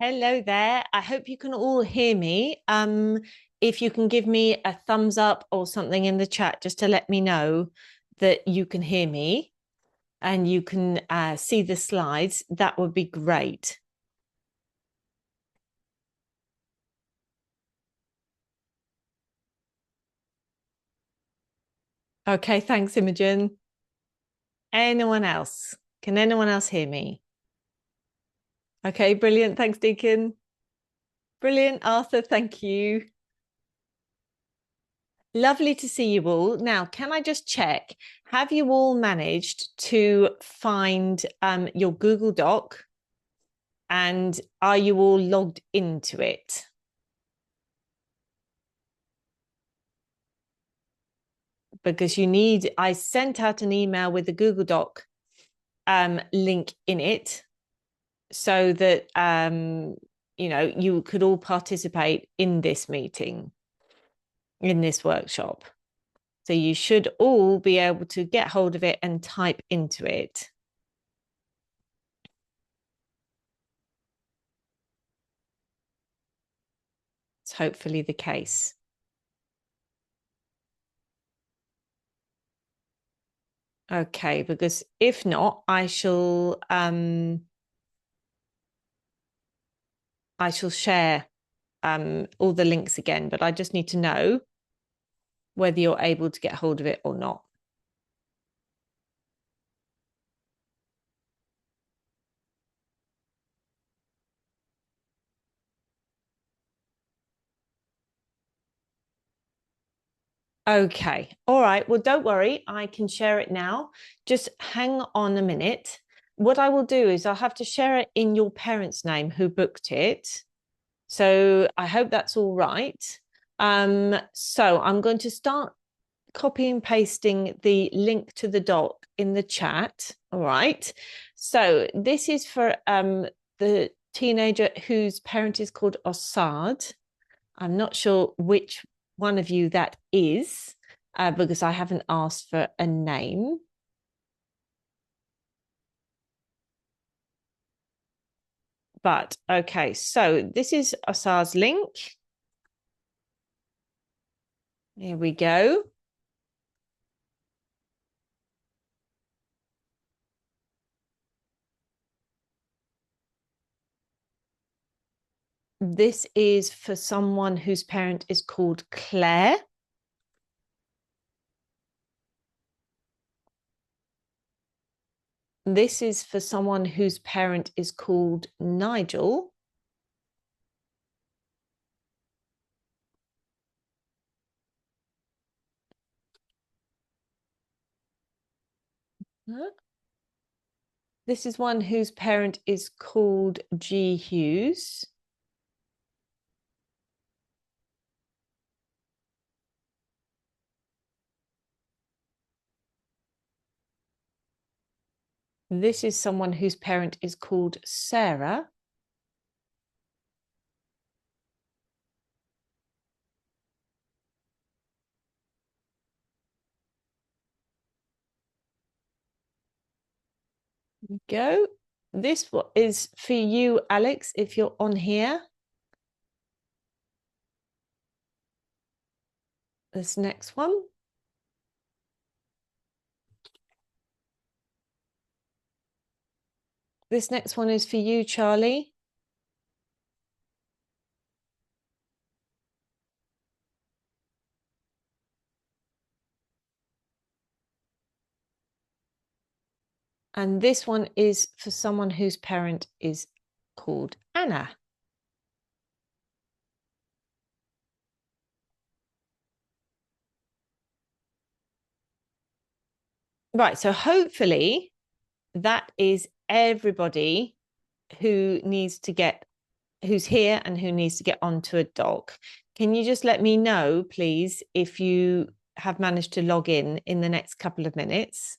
Hello there. I hope you can all hear me. If you can give me a thumbs up or something in the chat just to let me know that you can hear me and you can see the slides, that would be great. Okay, thanks, Imogen. Anyone else? Can anyone else hear me? Okay, brilliant. Thanks, Deacon. Brilliant, Arthur. Thank you. Lovely to see you all. Now, can I just check? Have you all managed to find your Google Doc? And are you all logged into it? Because I sent out an email with the Google Doc link in it so that, you could all participate in this meeting, in this workshop. So you should all be able to get hold of it and type into it. It's hopefully the case. Okay, because if not, I shall share all the links again, but I just need to know whether you're able to get hold of it or not. Okay. All right. Well, don't worry. I can share it now. Just hang on a minute. What I will do is I'll have to share it in your parents' name who booked it. So I hope that's all right. So I'm going to start copy and pasting the link to the doc in the chat. All right. So this is for the teenager whose parent is called Osad. I'm not sure which one of you that is because I haven't asked for a name. But okay, so this is Osad's link. Here we go. This is for someone whose parent is called Claire. This is for someone whose parent is called Nigel. This is one whose parent is called G. Hughes. This is someone whose parent is called Sarah. Go. This is for you, Alex, if you're on here. This next one. This next one is for you, Charlie. And this one is for someone whose parent is called Anna. Right, so hopefully that is everybody who needs to get, who's here and who needs to get onto a doc. Can you just let me know, please, if you have managed to log in the next couple of minutes?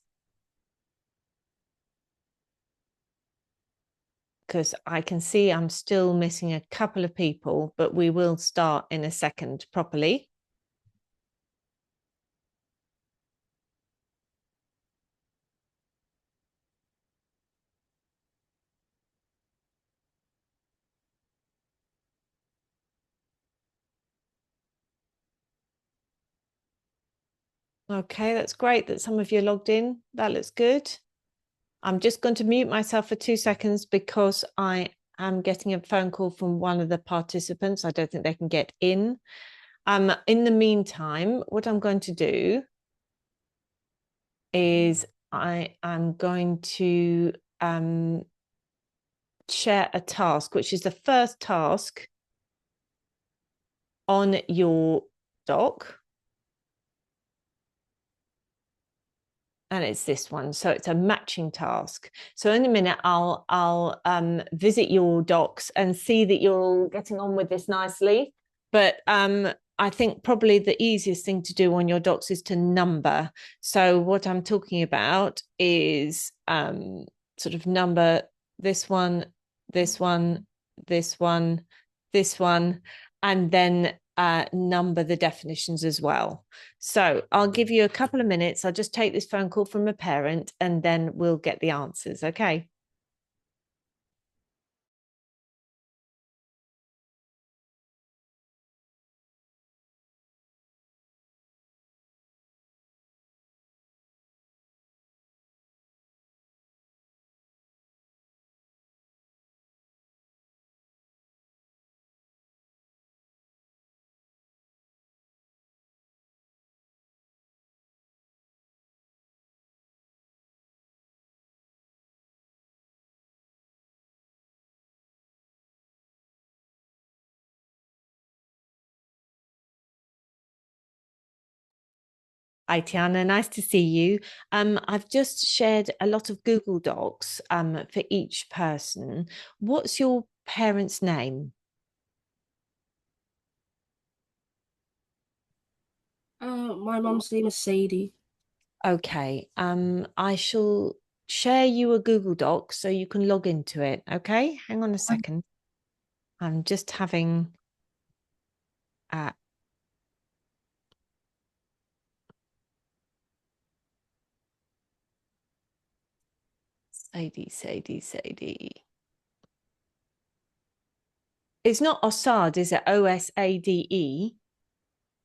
Because I can see I'm still missing a couple of people, but we will start in a second properly. Okay, that's great that some of you are logged in. That looks good. I'm just going to mute myself for 2 seconds because I am getting a phone call from one of the participants. I don't think they can get in. In the meantime, what I'm going to do is I am going to share a task, which is the first task on your doc. And it's this one. So it's a matching task. So in a minute, I'll visit your docs and see that you're all getting on with this nicely. But I think probably the easiest thing to do on your docs is to number. So what I'm talking about is sort of number this one, this one, this one, this one, and then number the definitions as well. So I'll give you a couple of minutes. I'll just take this phone call from a parent and then we'll get the answers. Okay. Hi, Tiana. Nice to see you. I've just shared a lot of Google Docs for each person. What's your parent's name? My mom's name is Sadie. Okay. I shall share you a Google Doc so you can log into it. Okay. Hang on a second. I'm just having uh, Sadie. It's not Osad, is it? Osade?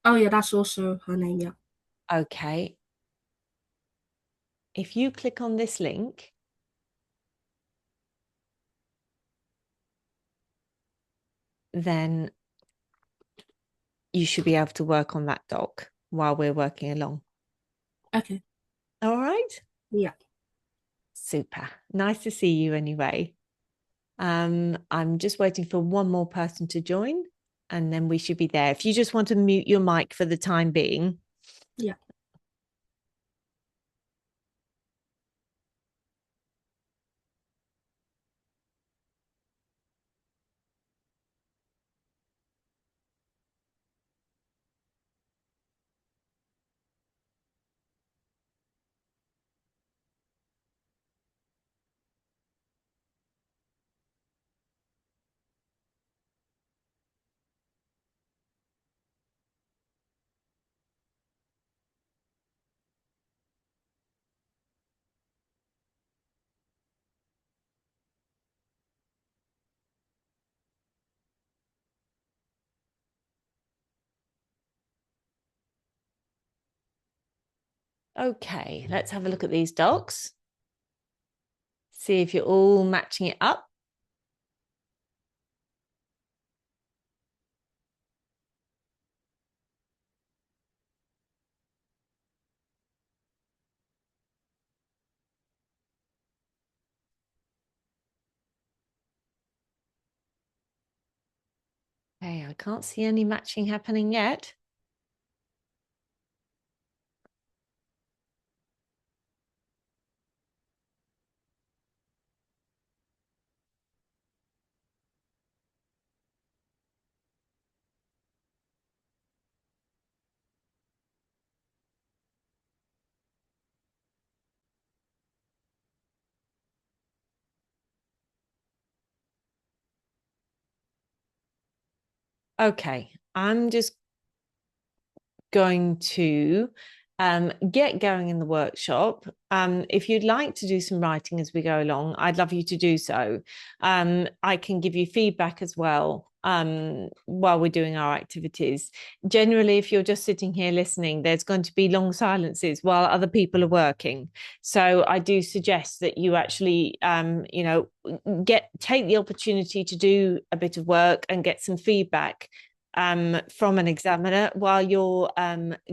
Oh yeah, that's also her name, yeah. Okay. If you click on this link, then you should be able to work on that doc while we're working along. Okay. All right. Yeah. Super. Nice to see you anyway. I'm just waiting for one more person to join and then we should be there. If you just want to mute your mic for the time being. Yeah. Okay, let's have a look at these docs. See if you're all matching it up. Okay, I can't see any matching happening yet. Okay, I'm just going to get going in the workshop. If you'd like to do some writing as we go along, I'd love you to do so. I can give you feedback as well while we're doing our activities. Generally, if you're just sitting here listening, there's going to be long silences while other people are working. So I do suggest that you actually, take the opportunity to do a bit of work and get some feedback from an examiner while you're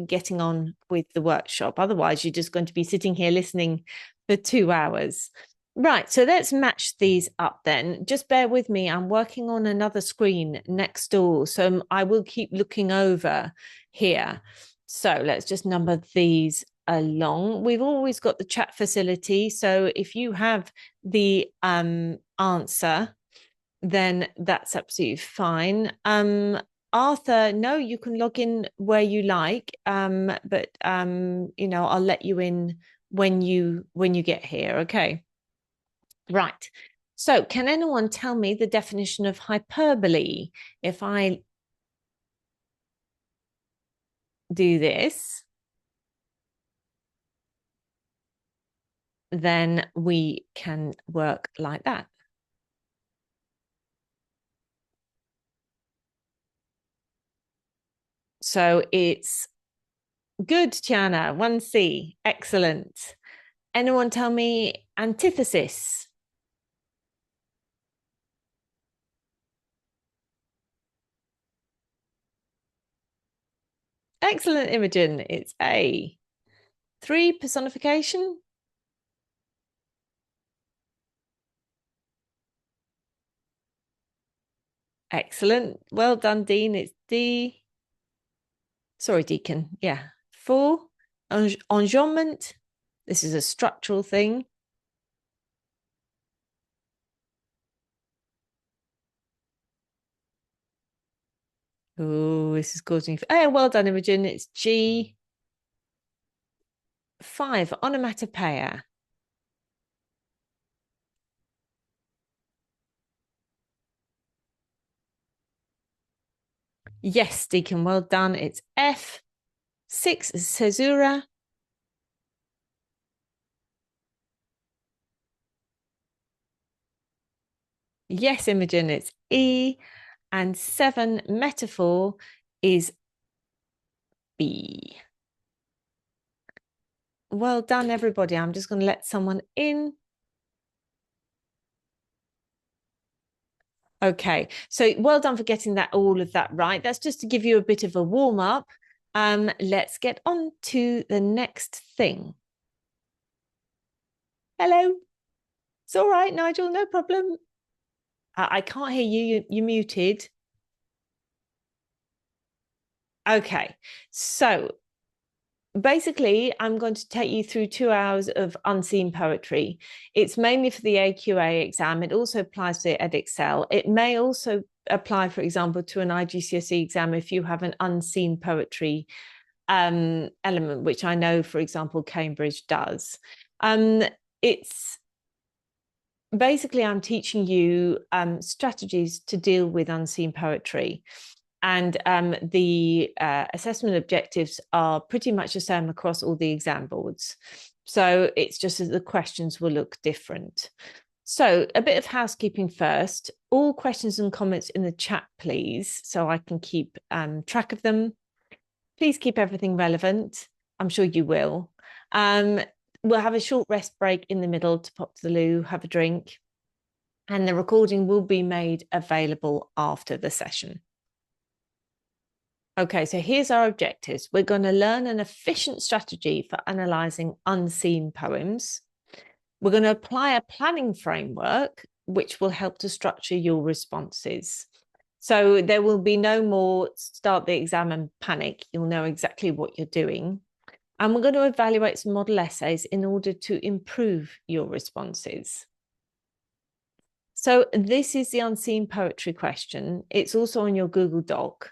getting on with the workshop. Otherwise, you're just going to be sitting here listening for 2 hours. Right, so let's match these up then. Just bear with me. I'm working on another screen next door, so I will keep looking over here. So let's just number these along. We've always got the chat facility, so if you have the answer, then that's absolutely fine. Arthur, no, you can log in where you like, but I'll let you in when you get here. Okay. Right. So, can anyone tell me the definition of hyperbole? If I do this, then we can work like that. So it's good, Tiana. 1C. Excellent. Anyone tell me antithesis? Excellent, Imogen. It's A. 3, personification. Excellent. Well done, Dean. It's D. Sorry, Deacon. Yeah. 4, enjambment. This is a structural thing. Oh, this is causing. Oh, well done, Imogen. It's G. 5, onomatopoeia. Yes, Deacon, well done. It's F. 6, caesura. Yes, Imogen, it's E. And 7, metaphor, is B. Well done, everybody. I'm just going to let someone in. Okay, so well done for getting all of that right. That's just to give you a bit of a warm up. Let's get on to the next thing. Hello. It's all right, Nigel, no problem. I can't hear you. You're muted. Okay, so basically, I'm going to take you through 2 hours of unseen poetry. It's mainly for the AQA exam. It also applies to Edexcel. It may also apply, for example, to an IGCSE exam if you have an unseen poetry element, which I know, for example, Cambridge does. It's basically, I'm teaching you strategies to deal with unseen poetry. And the assessment objectives are pretty much the same across all the exam boards. So it's just that the questions will look different. So a bit of housekeeping first. All questions and comments in the chat, please, so I can keep track of them. Please keep everything relevant. I'm sure you will. We'll have a short rest break in the middle to pop to the loo, have a drink, and the recording will be made available after the session. Okay, so here's our objectives. We're going to learn an efficient strategy for analysing unseen poems. We're going to apply a planning framework, which will help to structure your responses. So there will be no more start the exam and panic. You'll know exactly what you're doing. And we're going to evaluate some model essays in order to improve your responses. So this is the unseen poetry question. It's also on your Google Doc.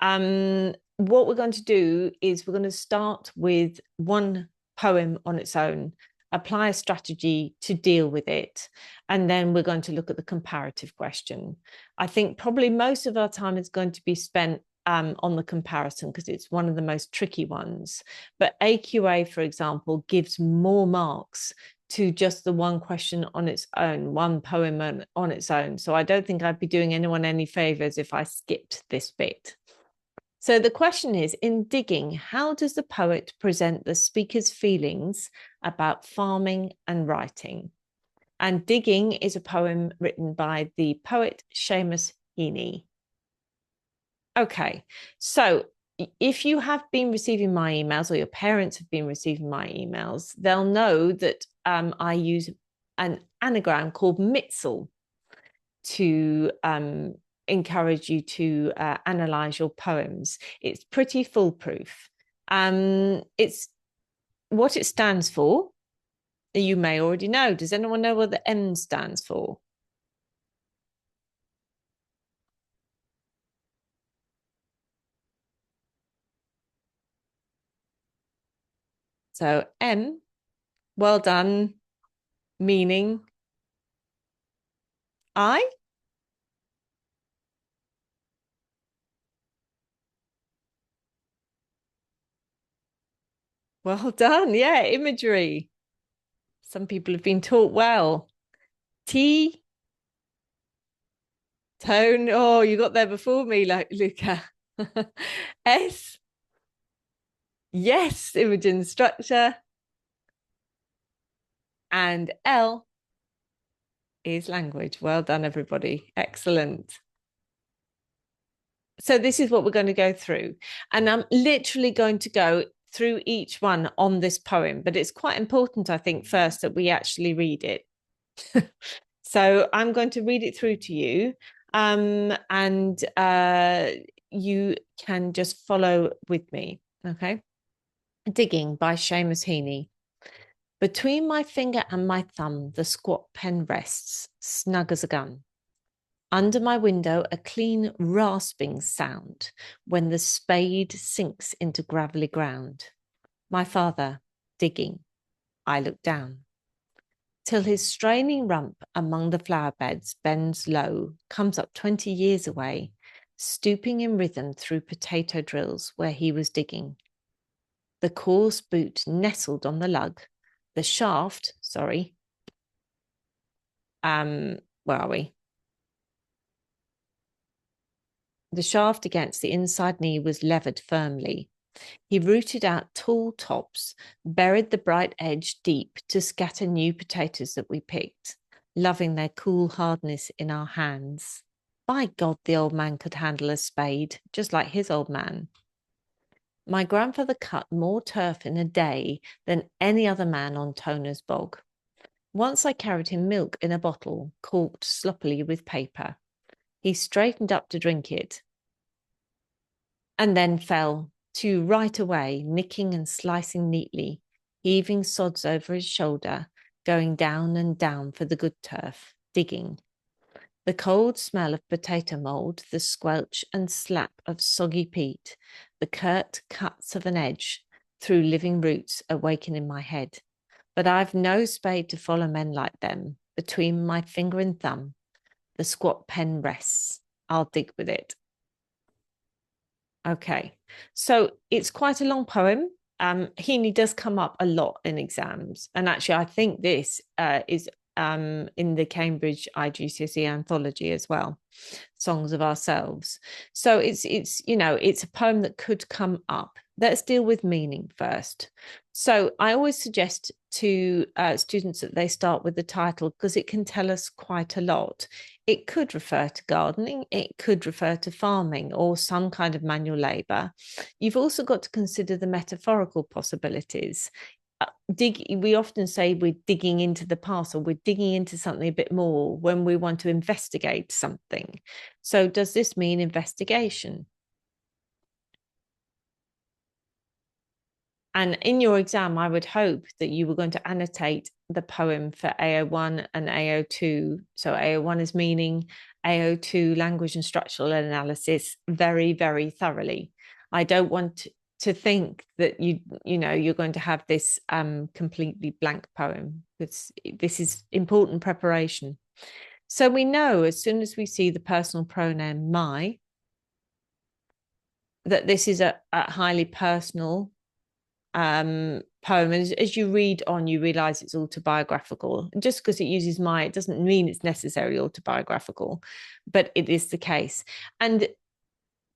What we're going to do is we're going to start with one poem on its own, apply a strategy to deal with it, and then we're going to look at the comparative question. I think probably most of our time is going to be spent on the comparison because it's one of the most tricky ones. But AQA, for example, gives more marks to just the one question on its own, one poem on its own. So I don't think I'd be doing anyone any favors if I skipped this bit. So the question is, in Digging, how does the poet present the speaker's feelings about farming and writing? And Digging is a poem written by the poet Seamus Heaney. Okay, so if you have been receiving my emails or your parents have been receiving my emails, they'll know that I use an anagram called Mitzel to encourage you to analyze your poems. It's pretty foolproof. It's what it stands for. You may already know. Does anyone know what the M stands for? So M, well done, meaning I. Well done. Yeah, imagery. Some people have been taught well. T, tone. Oh, you got there before me, like Luca. S, yes, image and structure. And L is language. Well done, everybody. Excellent. So this is what we're going to go through. And I'm literally going to go through each one on this poem, but it's quite important, I think, first that we actually read it. So I'm going to read it through to you, and you can just follow with me. Okay. Digging by Seamus Heaney. Between my finger and my thumb, the squat pen rests, snug as a gun. Under my window, a clean rasping sound when the spade sinks into gravelly ground. My father, digging. I look down. Till his straining rump among the flower beds bends low, comes up 20 years away, stooping in rhythm through potato drills where he was digging. The coarse boot nestled on the lug, the shaft, where are we? The shaft against the inside knee was levered firmly. He rooted out tall tops, buried the bright edge deep to scatter new potatoes that we picked, loving their cool hardness in our hands. By God, the old man could handle a spade, just like his old man. My grandfather cut more turf in a day than any other man on Toner's bog. Once I carried him milk in a bottle, corked sloppily with paper. He straightened up to drink it, and then fell to right away, nicking and slicing neatly, heaving sods over his shoulder, going down and down for the good turf, digging. The cold smell of potato mould, the squelch and slap of soggy peat, the curt cuts of an edge through living roots awaken in my head. But I've no spade to follow men like them. Between my finger and thumb, the squat pen rests. I'll dig with it. Okay, so it's quite a long poem. Heaney does come up a lot in exams, and actually, I think this is in the Cambridge IGCSE anthology as well, Songs of Ourselves. So it's it's a poem that could come up. Let's deal with meaning first. So I always suggest to students that they start with the title because it can tell us quite a lot. It could refer to gardening, it could refer to farming or some kind of manual labour. You've also got to consider the metaphorical possibilities. We often say we're digging into the past or we're digging into something a bit more when we want to investigate something. So does this mean investigation? And in your exam, I would hope that you were going to annotate the poem for AO1 and AO2. So AO1 is meaning, AO2 language and structural analysis very, very thoroughly. I don't want to think that you're going to have this completely blank poem. This is important preparation. So we know as soon as we see the personal pronoun my, that this is a highly personal poem. And as you read on, you realize it's autobiographical. Just because it uses my, it doesn't mean it's necessarily autobiographical, but it is the case. And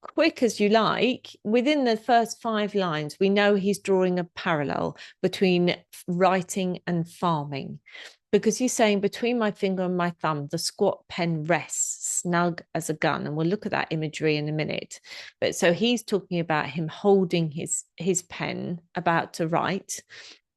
quick as you like, within the first 5 lines, we know he's drawing a parallel between writing and farming. Because he's saying, between my finger and my thumb, the squat pen rests snug as a gun. And we'll look at that imagery in a minute. But so he's talking about him holding his pen, about to write.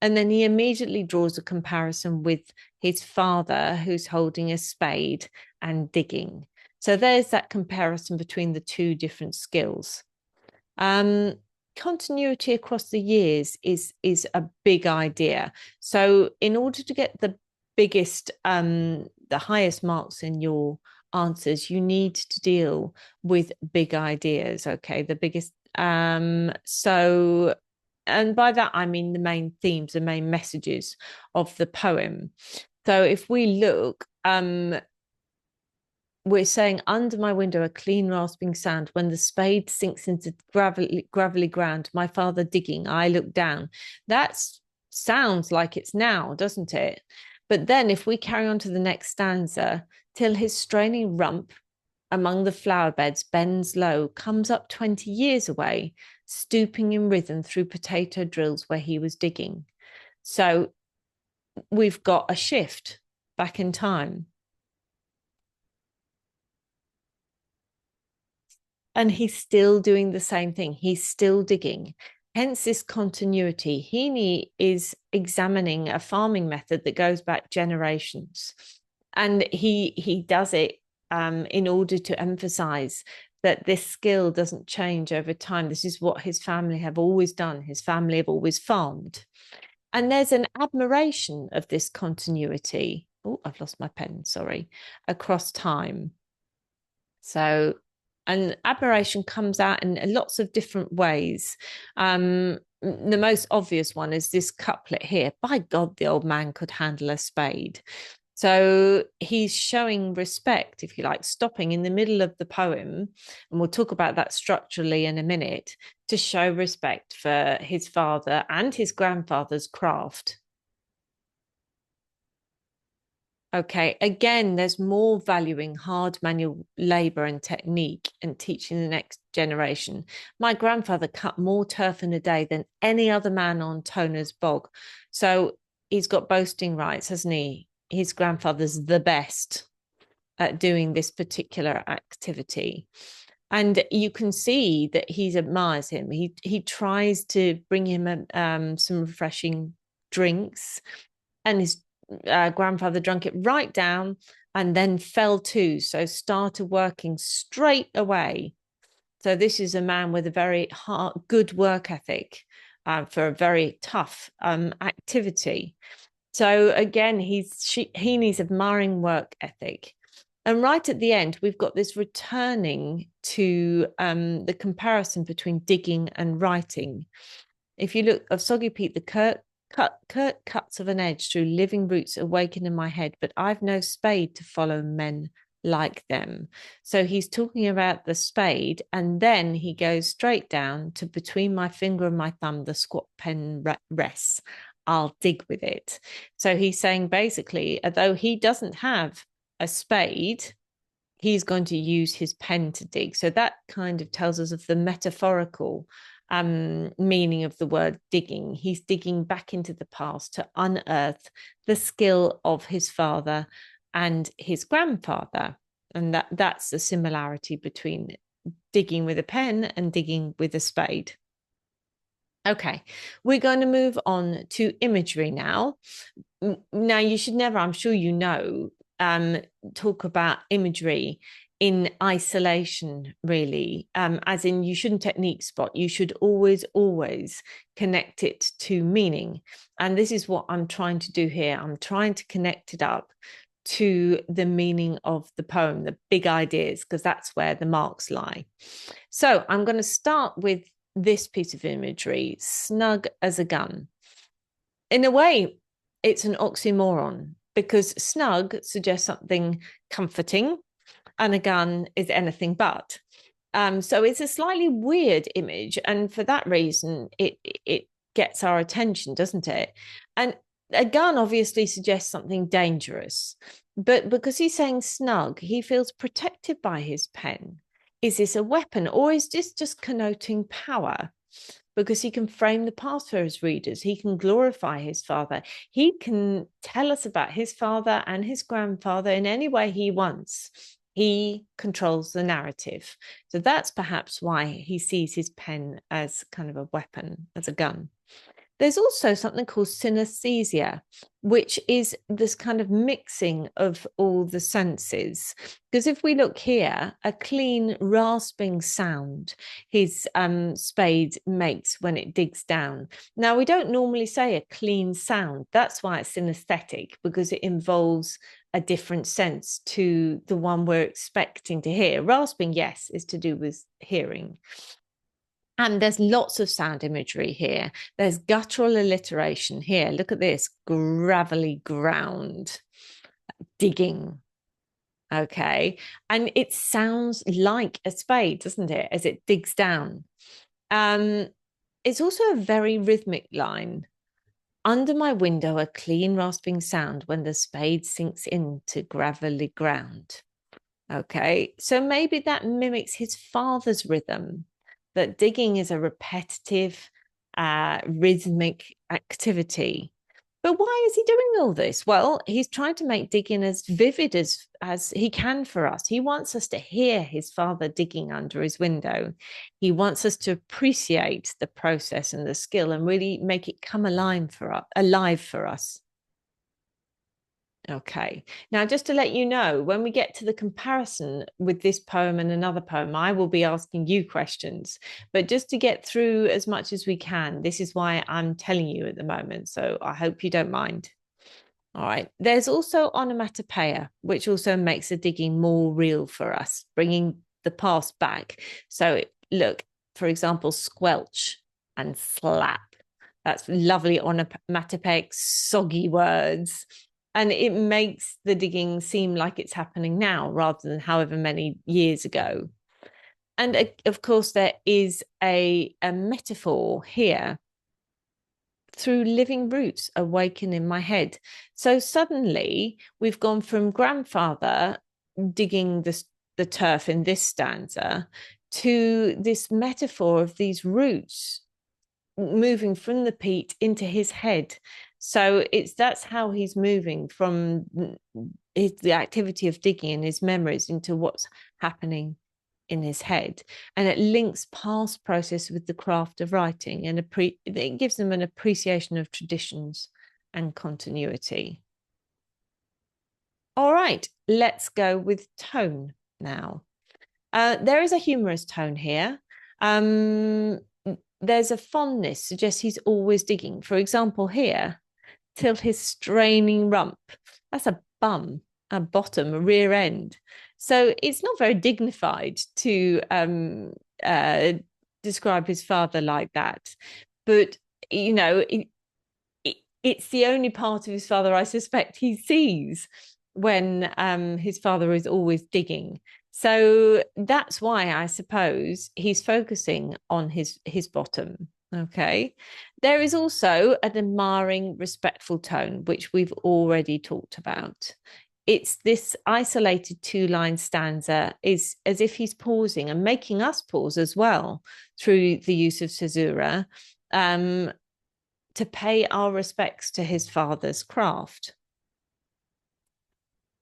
And then he immediately draws a comparison with his father, who's holding a spade and digging. So there's that comparison between the two different skills. Continuity across the years is a big idea. So in order to get the biggest, the highest marks in your answers, you need to deal with big ideas. Okay, the biggest. So, and by that I mean the main themes, the main messages of the poem. So if we look, we're saying, under my window a clean rasping sound, when the spade sinks into gravelly ground, my father digging, I look down. That sounds like it's now, doesn't it? But then if we carry on to the next stanza, till his straining rump among the flower beds bends low, comes up 20 years away, stooping in rhythm through potato drills where he was digging. So we've got a shift back in time. And he's still doing the same thing. He's still digging. Hence this continuity. Heaney is examining a farming method that goes back generations. And he does it in order to emphasize that this skill doesn't change over time. This is what his family have always done. His family have always farmed. And there's an admiration of this continuity. Oh, I've lost my pen, sorry, across time. So, and admiration comes out in lots of different ways. The most obvious one is this couplet here. By God, the old man could handle a spade. So he's showing respect, if you like, stopping in the middle of the poem, and we'll talk about that structurally in a minute, to show respect for his father and his grandfather's craft. Okay, again, there's more valuing hard manual labor and technique and teaching the next generation. My grandfather cut more turf in a day than any other man on Toner's bog. So he's got boasting rights, hasn't he? His grandfather's the best at doing this particular activity. And you can see that he admires him. He tries to bring him some refreshing drinks, and his grandfather drank it right down and then fell to, so started working straight away. So this is a man with a very good work ethic for a very tough activity. So again, Heaney's admiring work ethic. And right at the end, we've got this returning to the comparison between digging and writing. If you look of Soggy Pete, the curt cuts of an edge through living roots awaken in my head, but I've no spade to follow men like them. So he's talking about the spade, and then he goes straight down to between my finger and my thumb, the squat pen rests. I'll dig with it. So he's saying basically, although he doesn't have a spade, he's going to use his pen to dig. So that kind of tells us of the metaphorical meaning of the word digging. He's digging back into the past to unearth the skill of his father and his grandfather. And that's the similarity between digging with a pen and digging with a spade. Okay, we're going to move on to imagery now. Now, you should never, I'm sure you know, talk about imagery in isolation, really, as in you shouldn't technique spot. You should always connect it to meaning. And this is what I'm trying to do here. I'm trying to connect it up to the meaning of the poem, the big ideas, because that's where the marks lie. So I'm going to start with this piece of imagery, snug as a gun. In a way, it's an oxymoron, because snug suggests something comforting and a gun is anything but. So it's a slightly weird image, and for that reason, it gets our attention, doesn't it? And a gun obviously suggests something dangerous, but because he's saying snug, he feels protected by his pen. Is this a weapon, or is this just connoting power? Because he can frame the past for his readers. He can glorify his father. He can tell us about his father and his grandfather in any way he wants. He controls the narrative. So that's perhaps why he sees his pen as kind of a weapon, as a gun. There's also something called synesthesia, which is this kind of mixing of all the senses. Because if we look here, a clean, rasping sound his spade makes when it digs down. Now, we don't normally say a clean sound. That's why it's synesthetic, because it involves a different sense to the one we're expecting to hear. Rasping, yes, is to do with hearing. And there's lots of sound imagery here. There's guttural alliteration here. Look at this, gravelly ground, digging. Okay. And it sounds like a spade, doesn't it, as it digs down? It's also a very rhythmic line. Under my window, a clean, rasping sound when the spade sinks into gravelly ground. Okay. So maybe that mimics his father's rhythm, that digging is a repetitive, rhythmic activity. But why is he doing all this? Well, he's trying to make digging as vivid as he can for us. He wants us to hear his father digging under his window. He wants us to appreciate the process and the skill and really make it come alive for us. Okay. Now, just to let you know, when we get to the comparison with this poem and another poem, I will be asking you questions. But just to get through as much as we can, this is why I'm telling you at the moment. So I hope you don't mind. All right. There's also onomatopoeia, which also makes the digging more real for us, bringing the past back. So look, for example, squelch and slap. That's lovely onomatopoeic, soggy words. And it makes the digging seem like it's happening now rather than however many years ago. And of course, there is a metaphor here through living roots awaken in my head. So suddenly we've gone from grandfather digging the turf in this stanza to this metaphor of these roots moving from the peat into his head. So that's how he's moving from the activity of digging in his memories into what's happening in his head. And it links past process with the craft of writing, and it gives them an appreciation of traditions and continuity. All right, let's go with tone now. There is a humorous tone here. There's a fondness, suggests he's always digging. For example, here, till his straining rump. That's a bum, a bottom, a rear end. So it's not very dignified to describe his father like that. But, you know, it's the only part of his father I suspect he sees when his father is always digging. So that's why I suppose he's focusing on his bottom. Okay. There is also an admiring, respectful tone, which we've already talked about. It's this isolated two-line stanza is as if he's pausing and making us pause as well through the use of caesura to pay our respects to his father's craft.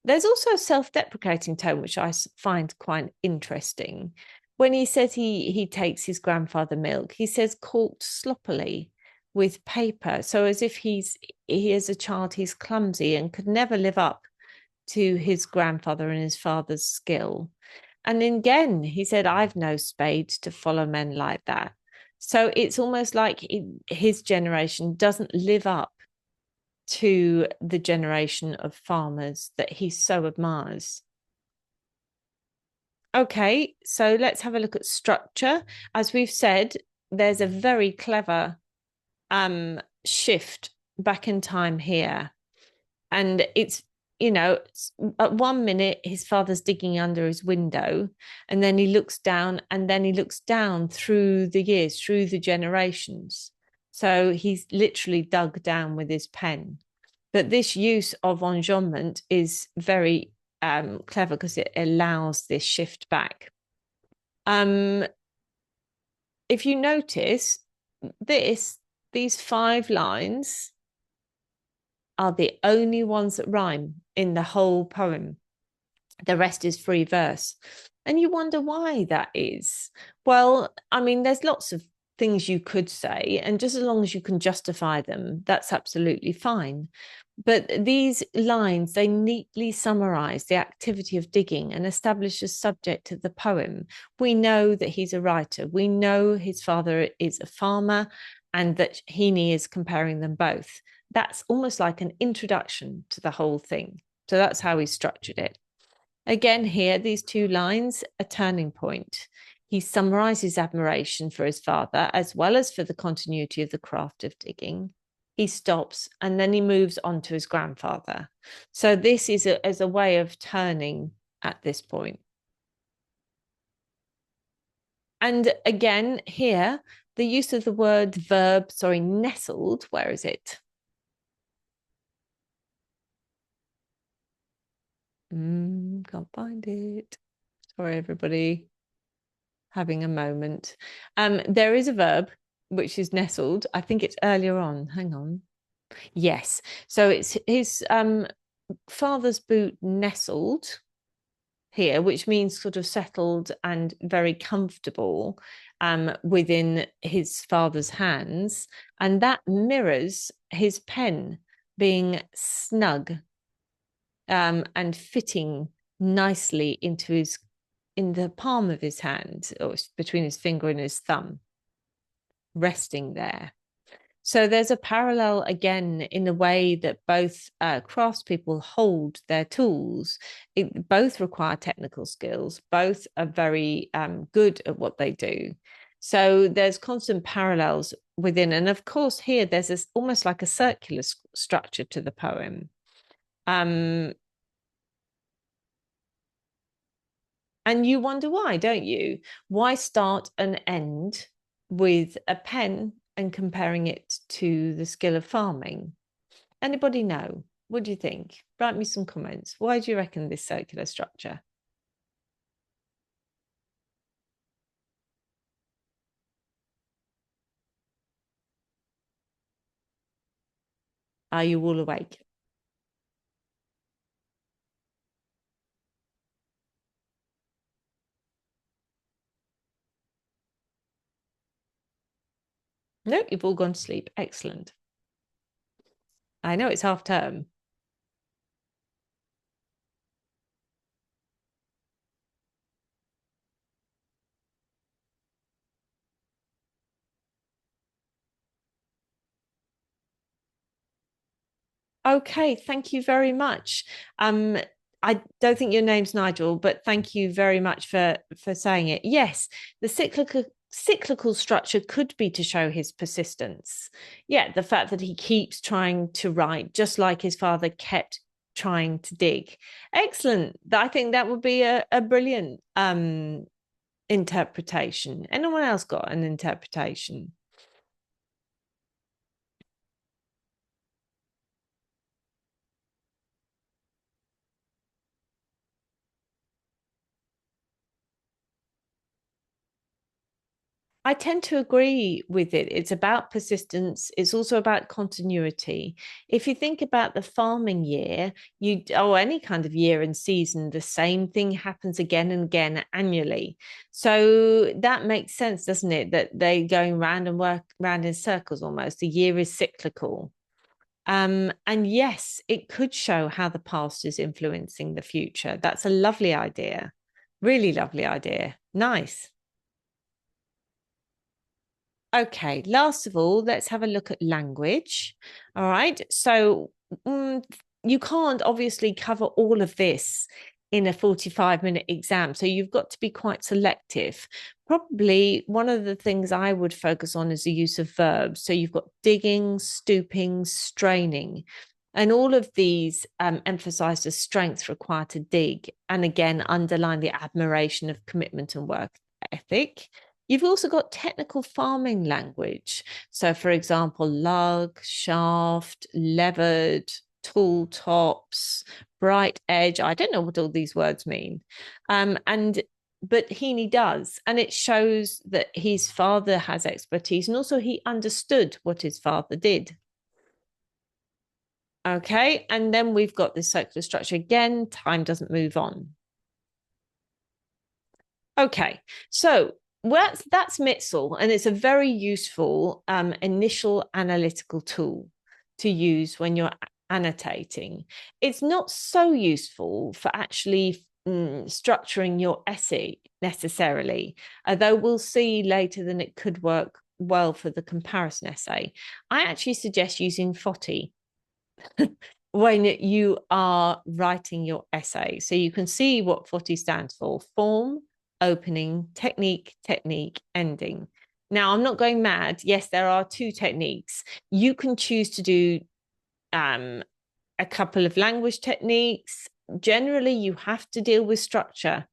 There's also a self-deprecating tone, which I find quite interesting. When he says he takes his grandfather milk, he says corked sloppily with paper. So as if he as a child, he's clumsy and could never live up to his grandfather and his father's skill. And again, he said, I've no spade to follow men like that. So it's almost like his generation doesn't live up to the generation of farmers that he so admires. Okay, so let's have a look at structure. As we've said, there's a very clever shift back in time here. And it's, at 1 minute, his father's digging under his window, and then he looks down, and then he looks down through the years, through the generations. So he's literally dug down with his pen. But this use of enjambment is very clever because it allows this shift back. Um, if you notice, these 5 lines are the only ones that rhyme in the whole poem. The rest is free verse. And you wonder why that is. Well, I mean, there's lots of things you could say, and just as long as you can justify them, that's absolutely fine. But these lines, they neatly summarize the activity of digging and establish the subject of the poem. We know that he's a writer. We know his father is a farmer and that Heaney is comparing them both. That's almost like an introduction to the whole thing. So that's how he structured it. Again, here, these 2 lines, a turning point. He summarizes admiration for his father as well as for the continuity of the craft of digging. He stops and then he moves on to his grandfather. So this is as a way of turning at this point. And again, here, the use of the word verb, nestled, where is it? Can't find it. Sorry, everybody. Having a moment. There is a verb which is nestled. I think it's earlier on. Hang on. Yes. So it's his father's boot nestled here, which means sort of settled and very comfortable within his father's hands. And that mirrors his pen being snug and fitting nicely in the palm of his hand, or between his finger and his thumb, resting there. So there's a parallel again in the way that both craftspeople hold their tools. Both require technical skills. Both are very good at what they do. So there's constant parallels within. And of course, here there's this almost like a circular structure to the poem. And you wonder why, don't you? Why start and end with a pen and comparing it to the skill of farming? Anybody know? What do you think? Write me some comments. Why do you reckon this circular structure? Are you all awake? No, you've all gone to sleep. Excellent. I know it's half term. Okay, thank you very much. I don't think your name's Nigel, but thank you very much for saying it. Yes, the cyclical structure could be to show his persistence. Yeah, the fact that he keeps trying to write, just like his father kept trying to dig. Excellent. I think that would be a brilliant interpretation. Anyone else got an interpretation? I tend to agree with it. It's about persistence. It's also about continuity. If you think about the farming year, or any kind of year and season, the same thing happens again and again annually. So that makes sense, doesn't it? That they're going round and work round in circles almost. The year is cyclical. And yes, it could show how the past is influencing the future. That's a lovely idea. Really lovely idea. Nice. Okay, last of all, let's have a look at language. All right. So you can't obviously cover all of this in a 45-minute exam. So you've got to be quite selective. Probably one of the things I would focus on is the use of verbs. So you've got digging, stooping, straining. And all of these emphasize the strength required to dig. And again, underline the admiration of commitment and work ethic. You've also got technical farming language. So, for example, lug, shaft, levered, tool tops, bright edge. I don't know what all these words mean. But Heaney does. And it shows that his father has expertise and also he understood what his father did. Okay. And then we've got this circular structure again. Time doesn't move on. Okay. So that's Mitzel, and it's a very useful initial analytical tool to use when you're annotating. It's not so useful for actually structuring your essay necessarily, although we'll see later that it could work well for the comparison essay. I actually suggest using FOTI when you are writing your essay. So you can see what FOTI stands for: form, opening, technique, technique, ending. Now, I'm not going mad. Yes, there are two techniques. You can choose to do a couple of language techniques. Generally, you have to deal with structure.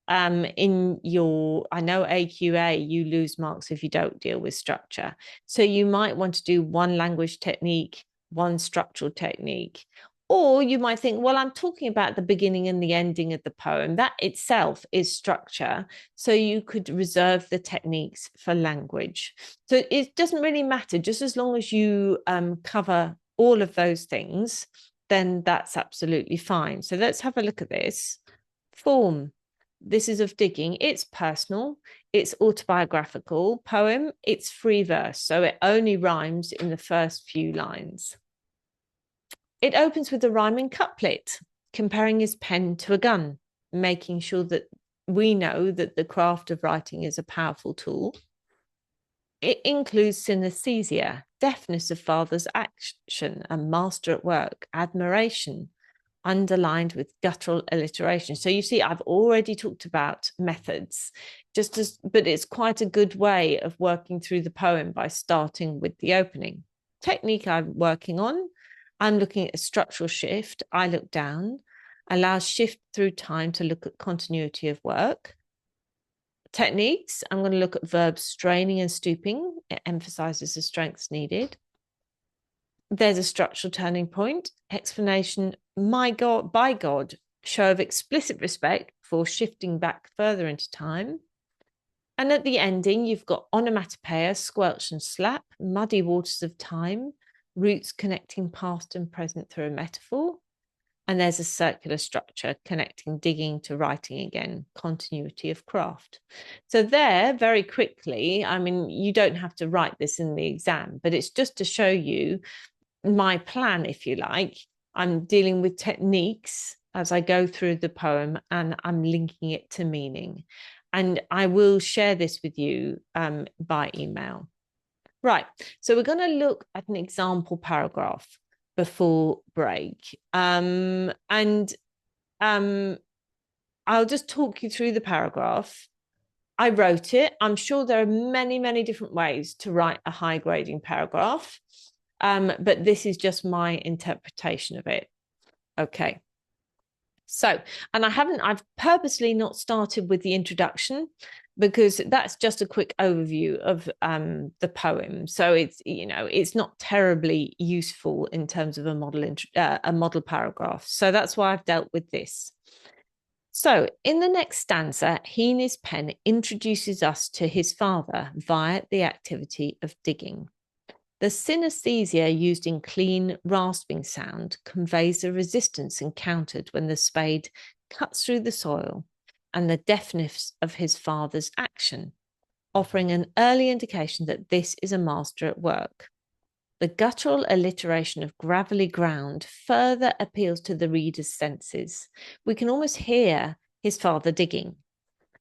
In your, I know AQA, you lose marks if you don't deal with structure. So you might want to do one language technique, one structural technique. Or you might think, well, I'm talking about the beginning and the ending of the poem. That itself is structure. So you could reserve the techniques for language. So it doesn't really matter, just as long as you cover all of those things, then that's absolutely fine. So let's have a look at this. Form. This is of digging. It's personal. It's autobiographical. Poem. It's free verse. So it only rhymes in the first few lines. It opens with a rhyming couplet, comparing his pen to a gun, making sure that we know that the craft of writing is a powerful tool. It includes synesthesia, deafness of father's action, a master at work, admiration, underlined with guttural alliteration. So you see, I've already talked about methods, but it's quite a good way of working through the poem by starting with the opening. Technique I'm working on, I'm looking at a structural shift. I look down, allows shift through time to look at continuity of work. Techniques, I'm going to look at verbs straining and stooping. It emphasizes the strengths needed. There's a structural turning point. Explanation, my God, by God, show of explicit respect for shifting back further into time. And at the ending, you've got onomatopoeia, squelch and slap, muddy waters of time, roots connecting past and present through a metaphor. And there's a circular structure connecting digging to writing again, continuity of craft. So there, very quickly, I mean, you don't have to write this in the exam, but it's just to show you my plan, if you like. I'm dealing with techniques as I go through the poem and I'm linking it to meaning. And I will share this with you by email. Right, so we're going to look at an example paragraph before break. I'll just talk you through the paragraph. I wrote it. I'm sure there are many, many different ways to write a high grading paragraph, but this is just my interpretation of it. Okay. So, and I've purposely not started with the introduction because that's just a quick overview of the poem. So it's not terribly useful in terms of a model paragraph. So that's why I've dealt with this. So in the next stanza, Heaney's pen introduces us to his father via the activity of digging. The synesthesia used in clean, rasping sound conveys the resistance encountered when the spade cuts through the soil and the deafness of his father's action, offering an early indication that this is a master at work. The guttural alliteration of gravelly ground further appeals to the reader's senses. We can almost hear his father digging.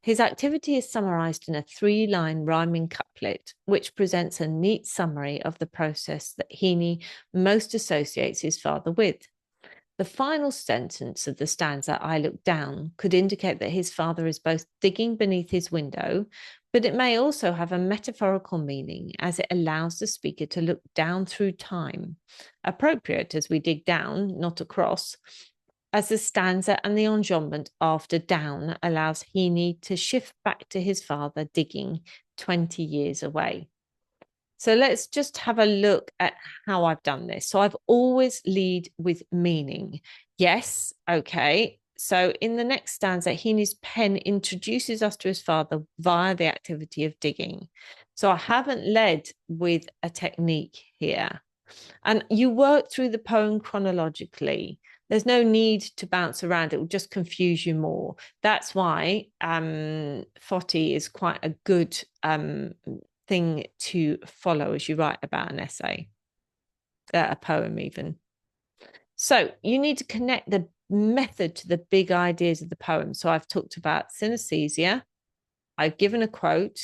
His activity is summarized in a 3-line rhyming couplet, which presents a neat summary of the process that Heaney most associates his father with. The final sentence of the stanza, I look down, could indicate that his father is both digging beneath his window, but it may also have a metaphorical meaning as it allows the speaker to look down through time, appropriate as we dig down, not across, as the stanza and the enjambment after down allows Heaney to shift back to his father digging 20 years away. So let's just have a look at how I've done this. So I've always lead with meaning. Yes, okay. So in the next stanza, Heaney's pen introduces us to his father via the activity of digging. So I haven't led with a technique here. And you work through the poem chronologically. There's no need to bounce around. It will just confuse you more. That's why Foti is quite a good thing to follow as you write about an essay, a poem even. So you need to connect the method to the big ideas of the poem. So I've talked about synesthesia. I've given a quote,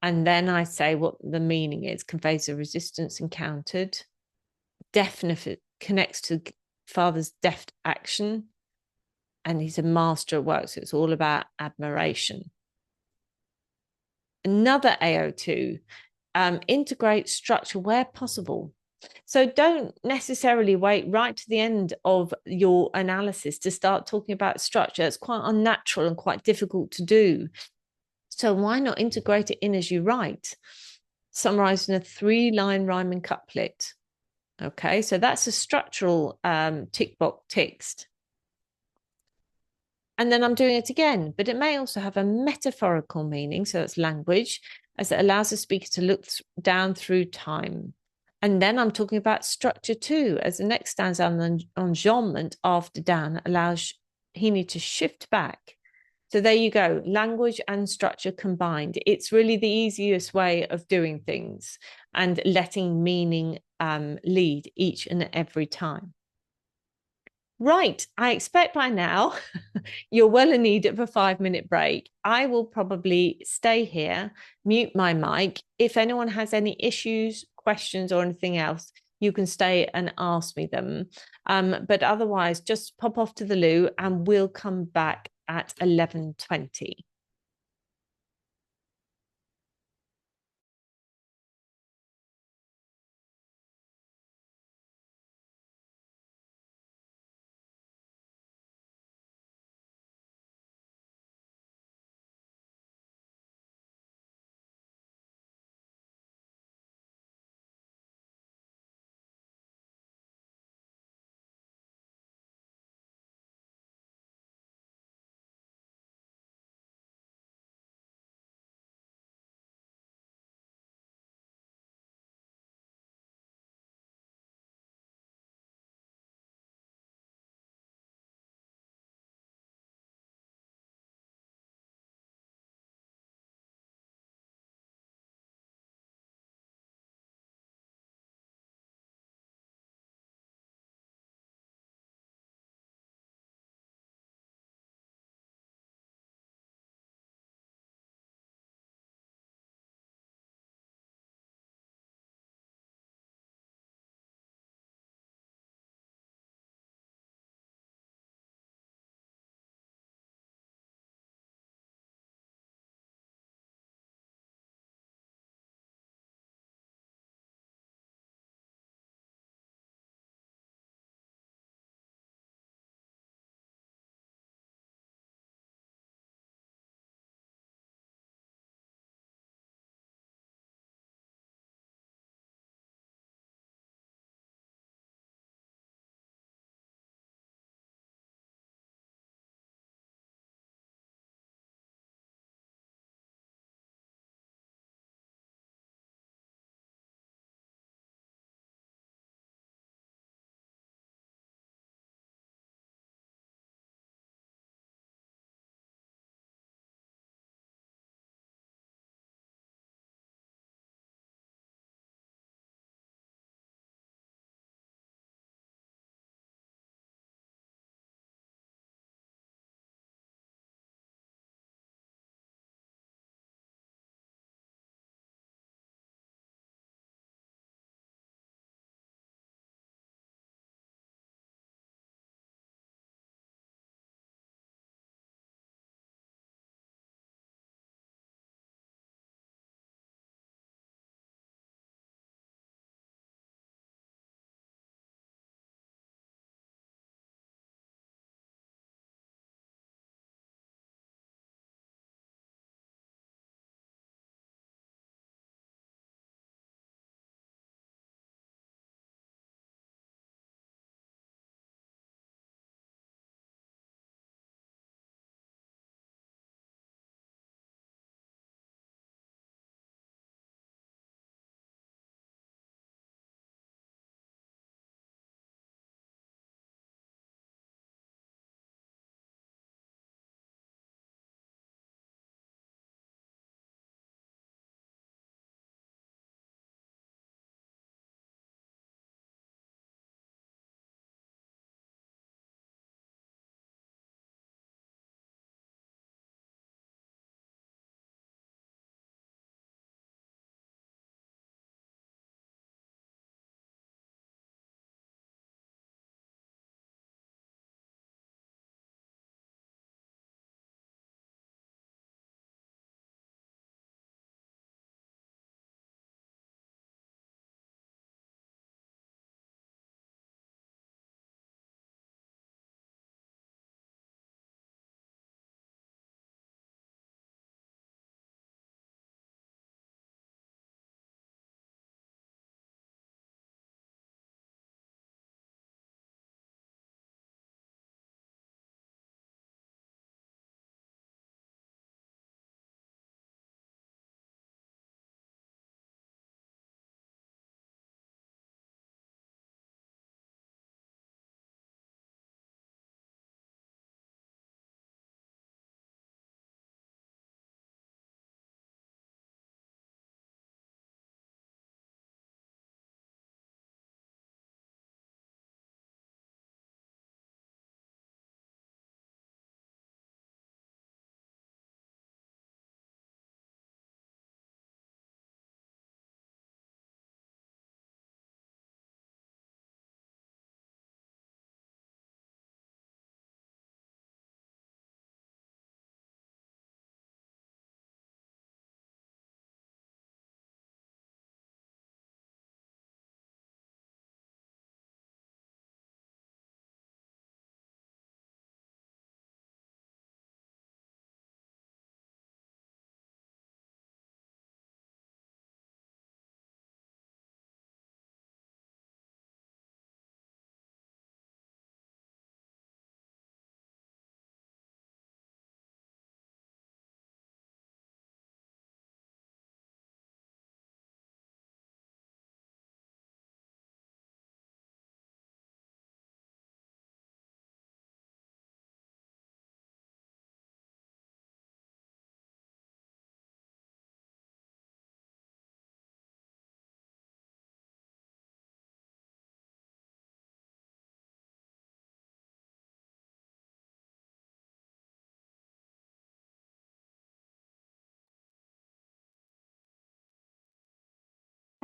and then I say what the meaning is, conveys the resistance encountered, definitely connects to father's deft action, and he's a master at work. So it's all about admiration. Another AO2, integrate structure where possible. So don't necessarily wait right to the end of your analysis to start talking about structure. It's quite unnatural and quite difficult to do. So why not integrate it in as you write? Summarizing a 3-line rhyming couplet. Okay, so that's a structural tick box text. And then I'm doing it again, but it may also have a metaphorical meaning. So it's language, as it allows the speaker to look down through time. And then I'm talking about structure too, as the next stanza on enjambment after down allows Heaney to shift back. So there you go, language and structure combined. It's really the easiest way of doing things and letting meaning lead each and every time. Right, I expect by now you're well in need of a 5-minute break. I will probably stay here, mute my mic. If anyone has any issues, questions, or anything else, you can stay and ask me them. But otherwise, just pop off to the loo and we'll come back at 11:20.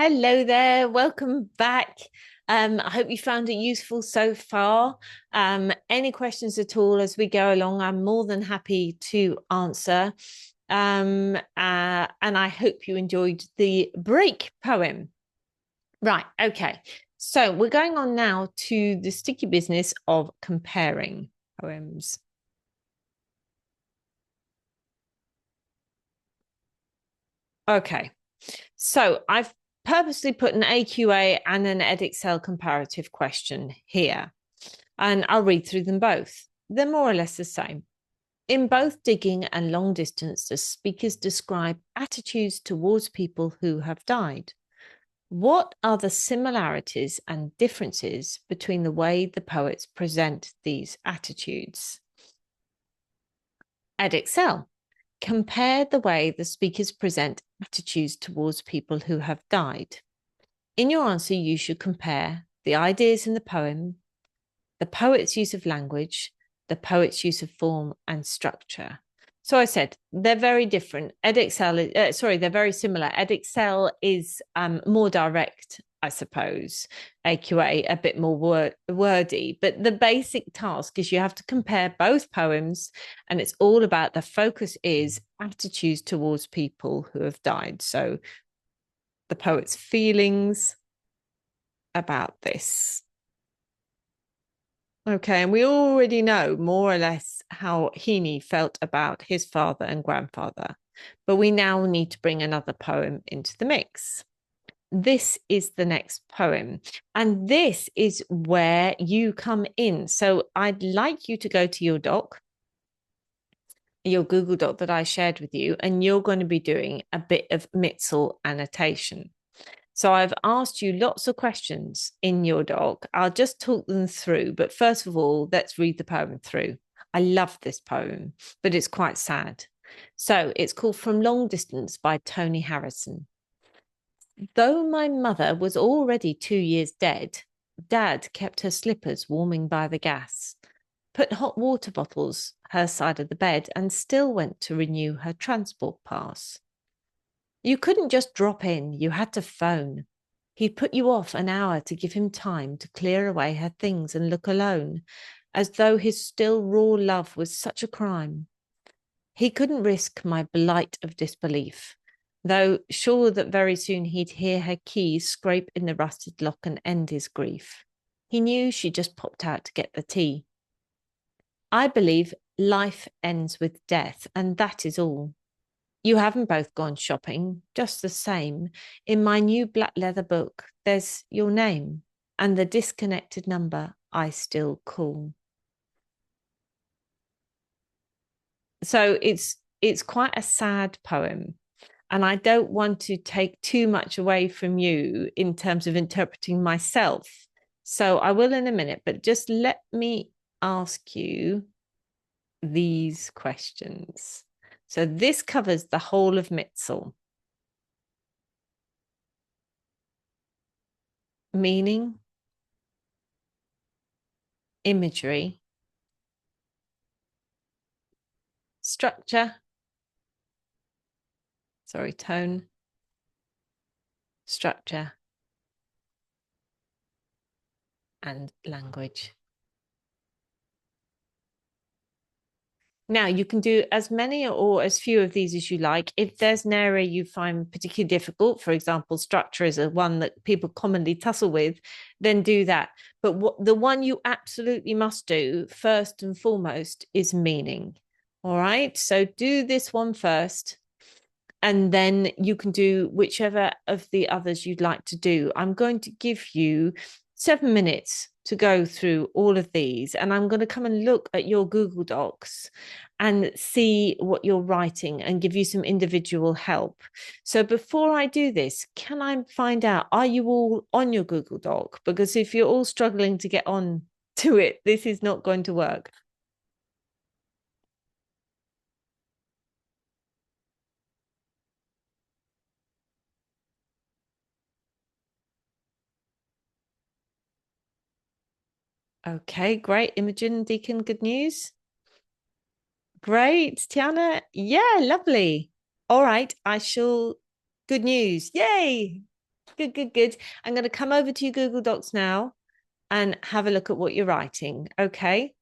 Hello there, welcome back. I hope you found it useful so far. Any questions at all as we go along, I'm more than happy to answer. And I hope you enjoyed the break poem. Right, okay. So we're going on now to the sticky business of comparing poems. Okay, so I've purposely put an AQA and an Edexcel comparative question here, and I'll read through them both. They're more or less the same. In both digging and long distance, the speakers describe attitudes towards people who have died. What are the similarities and differences between the way the poets present these attitudes? Edexcel. Compare the way the speakers present attitudes towards people who have died. In your answer, you should compare the ideas in the poem, the poet's use of language, the poet's use of form and structure. So I said they're very different. They're very similar. Edexcel is more direct, I suppose. AQA a bit more wordy, but the basic task is you have to compare both poems, and it's all about the focus is attitudes towards people who have died. So the poet's feelings about this. Okay, and we already know more or less how Heaney felt about his father and grandfather, but we now need to bring another poem into the mix. This is the next poem, and this is where you come in. So I'd like you to go to your Google Doc that I shared with you, and you're going to be doing a bit of Mitzel annotation. So I've asked you lots of questions in your doc. I'll just talk them through. But first of all, let's read the poem through. I love this poem, but it's quite sad. So it's called From Long Distance by Tony Harrison. Though my mother was already 2 years dead, Dad kept her slippers warming by the gas, put hot water bottles her side of the bed, and still went to renew her transport pass. You couldn't just drop in, you had to phone. He'd put you off an hour to give him time to clear away her things and look alone, as though his still raw love was such a crime. He couldn't risk my blight of disbelief, though sure that very soon he'd hear her keys scrape in the rusted lock and end his grief. He knew she just popped out to get the tea. I believe life ends with death, and that is all. You haven't both gone shopping, just the same. In my new black leather book, there's your name and the disconnected number I still call. So it's quite a sad poem. And I don't want to take too much away from you in terms of interpreting myself. So I will in a minute, but just let me ask you these questions. So this covers the whole of Mitzel. Meaning, imagery, structure, tone, structure, and language. Now, you can do as many or as few of these as you like. If there's an area you find particularly difficult, for example, structure is a one that people commonly tussle with, then do that. But the one you absolutely must do first and foremost is meaning. All right. So do this one first, and then you can do whichever of the others you'd like to do. I'm going to give you 7 minutes to go through all of these, and I'm going to come and look at your Google Docs and see what you're writing and give you some individual help. So before I do this, can I find out, are you all on your Google Doc? Because if you're all struggling to get on to it, this is not going to work. Okay, great. Imogen, Deacon, good news. Great. Tiana, yeah, lovely. All right, I shall. Good news. Yay. Good, good, good. I'm going to come over to your Google Docs now and have a look at what you're writing. Okay.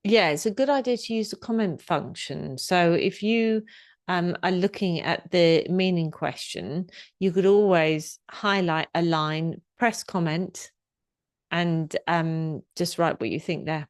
Yeah, it's a good idea to use the comment function. So if you are looking at the meaning question, you could always highlight a line, press comment, and just write what you think there.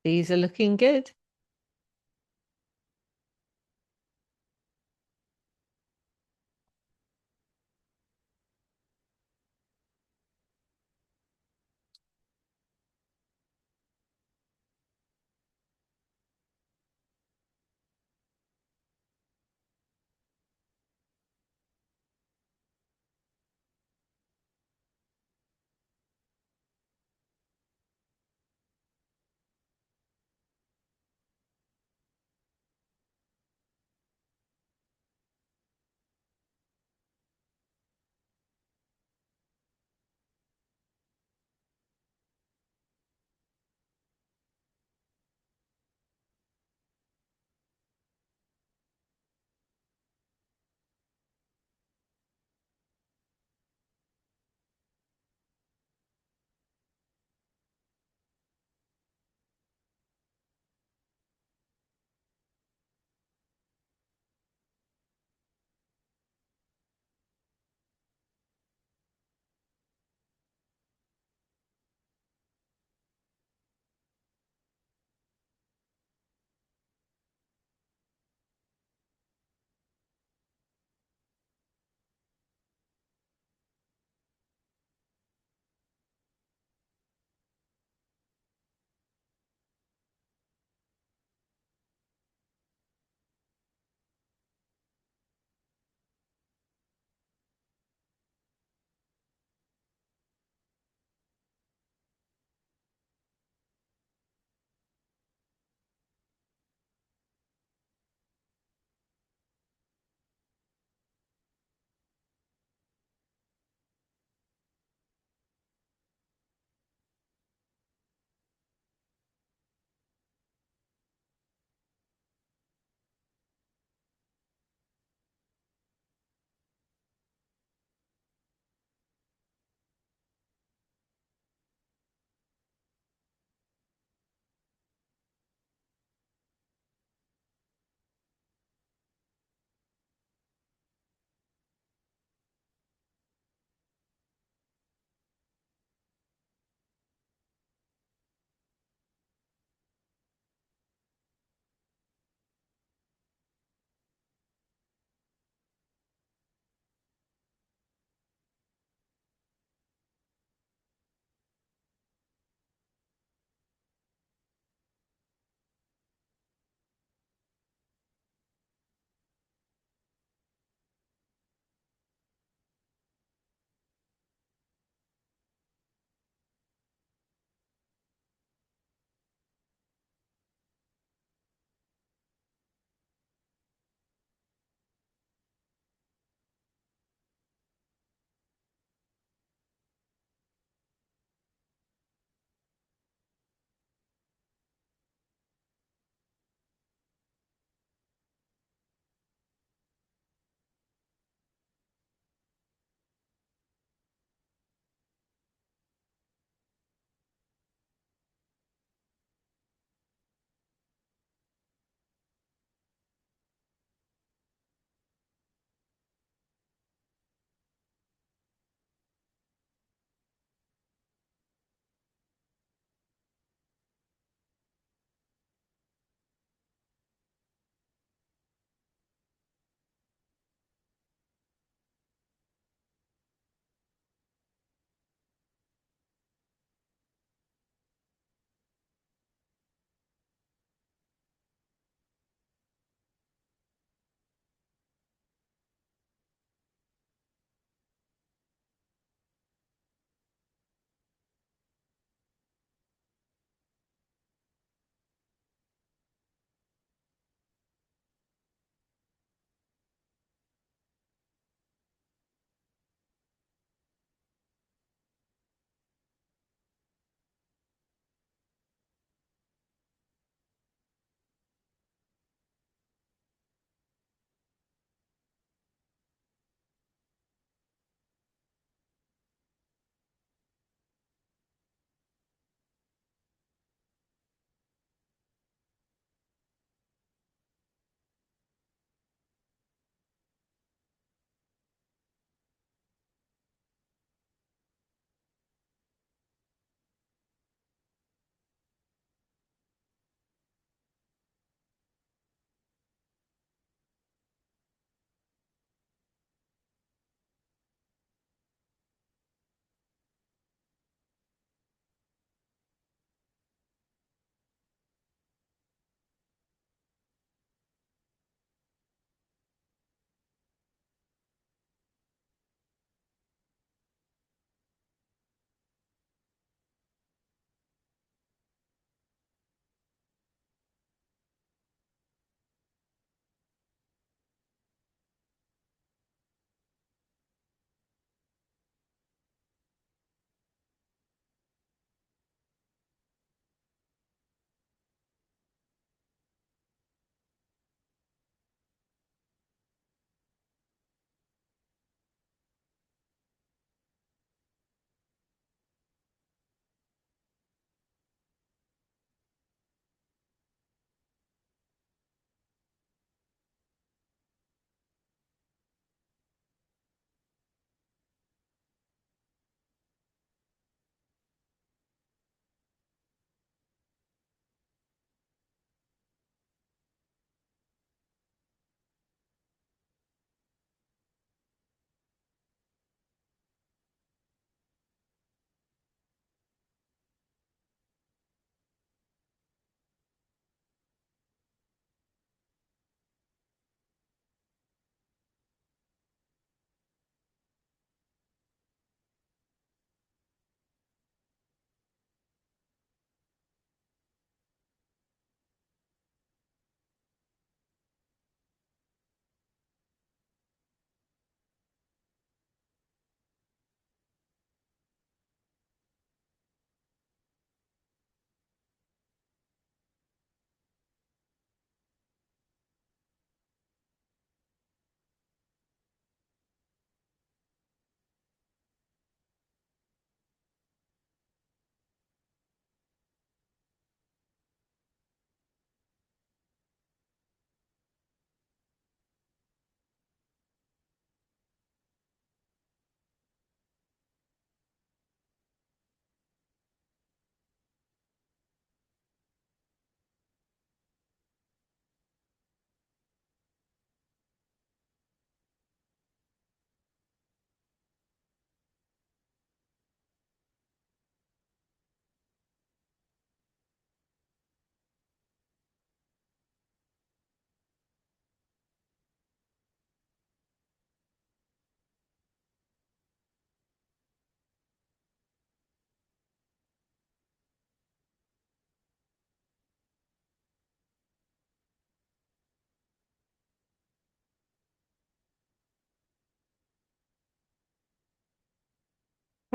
These are looking good.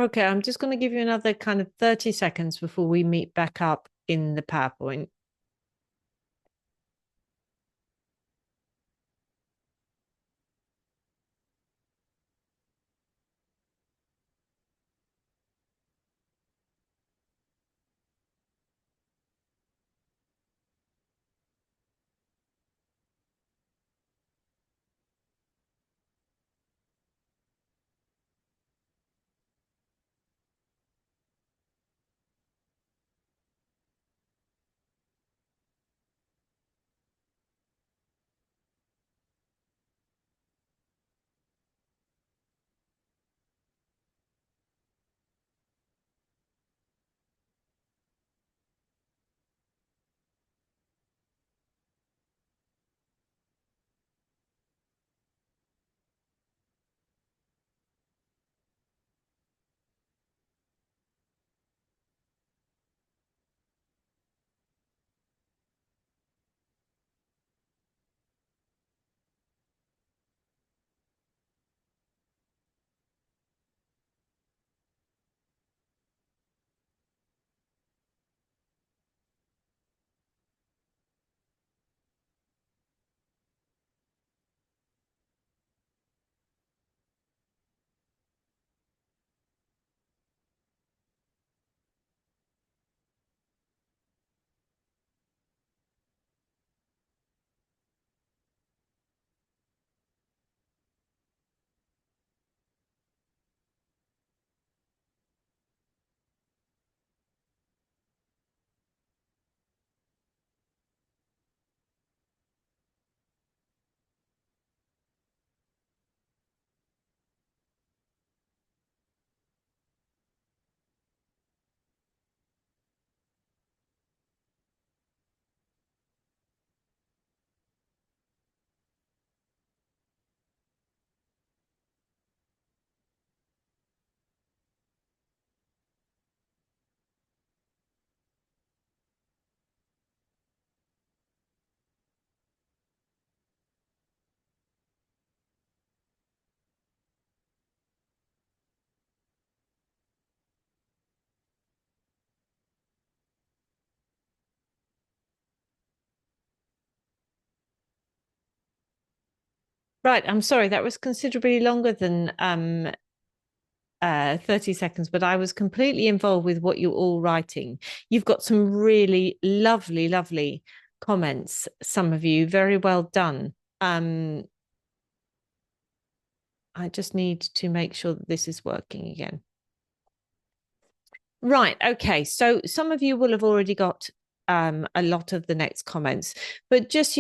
Okay, I'm just going to give you another kind of 30 seconds before we meet back up in the PowerPoint. Right, I'm sorry, that was considerably longer than 30 seconds, but I was completely involved with what you're all writing. You've got some really lovely, lovely comments, some of you. Very well done. I just need to make sure that this is working again. Right. Okay. So some of you will have already got a lot of the next comments, but just,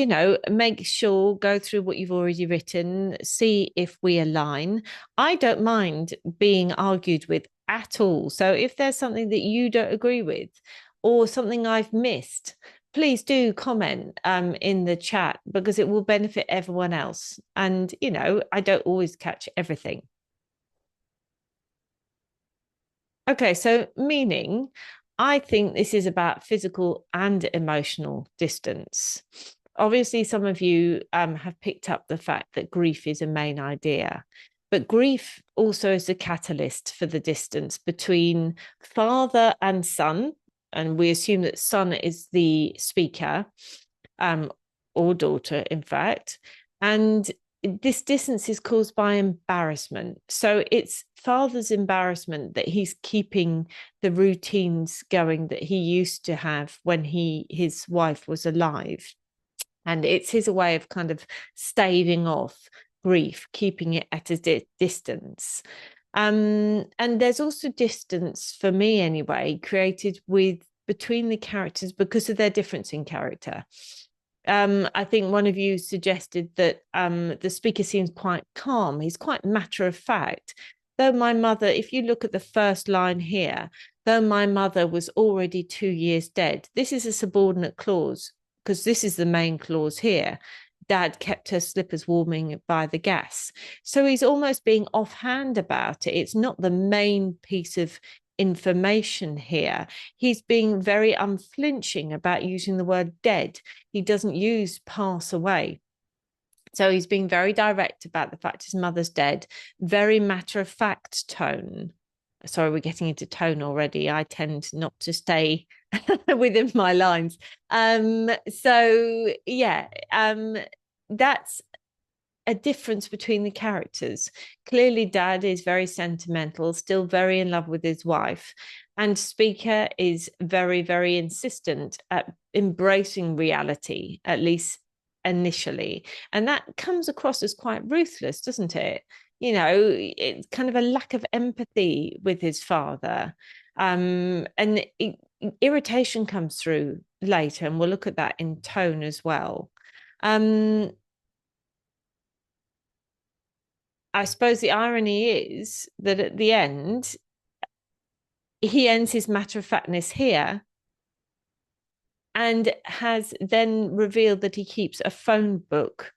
make sure, go through what you've already written, see if we align. I don't mind being argued with at all. So if there's something that you don't agree with or something I've missed, please do comment in the chat because it will benefit everyone else. And, I don't always catch everything. Okay, so meaning, I think this is about physical and emotional distance. Obviously, some of you have picked up the fact that grief is a main idea, but grief also is a catalyst for the distance between father and son. And we assume that son is the speaker, um, or daughter, in fact. And this distance is caused by embarrassment. So it's father's embarrassment that he's keeping the routines going that he used to have when his wife was alive. And it's his way of kind of staving off grief, keeping it at a distance. And there's also distance for me anyway, created with between the characters because of their difference in character. I think one of you suggested that the speaker seems quite calm. He's quite matter of fact. Though my mother, if you look at the first line here, though my mother was already 2 years dead, this is a subordinate clause because this is the main clause here. Dad kept her slippers warming by the gas. So he's almost being offhand about it. It's not the main piece of information here. He's being very unflinching about using the word dead. He doesn't use pass away. So he's being very direct about the fact his mother's dead, very matter of fact tone. Sorry, we're getting into tone already. I tend not to stay within my lines. So yeah, that's a difference between the characters. Clearly, Dad is very sentimental, still very in love with his wife, and Speaker is very, very insistent at embracing reality, at least initially. And that comes across as quite ruthless, doesn't it? You know, it's kind of a lack of empathy with his father. And irritation comes through later, and we'll look at that in tone as well. Um, I suppose the irony is that at the end, he ends his matter of factness here and has then revealed that he keeps a phone book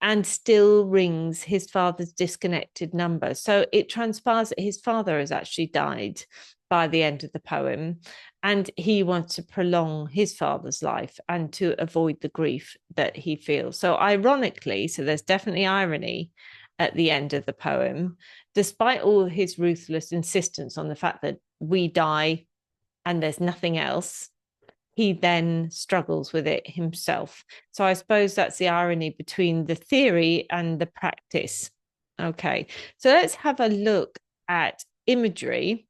and still rings his father's disconnected number. So it transpires that his father has actually died by the end of the poem, and he wants to prolong his father's life and to avoid the grief that he feels. So ironically, so there's definitely irony at the end of the poem, despite all his ruthless insistence on the fact that we die and there's nothing else, he then struggles with it himself. So I suppose that's the irony between the theory and the practice. Okay, so let's have a look at imagery.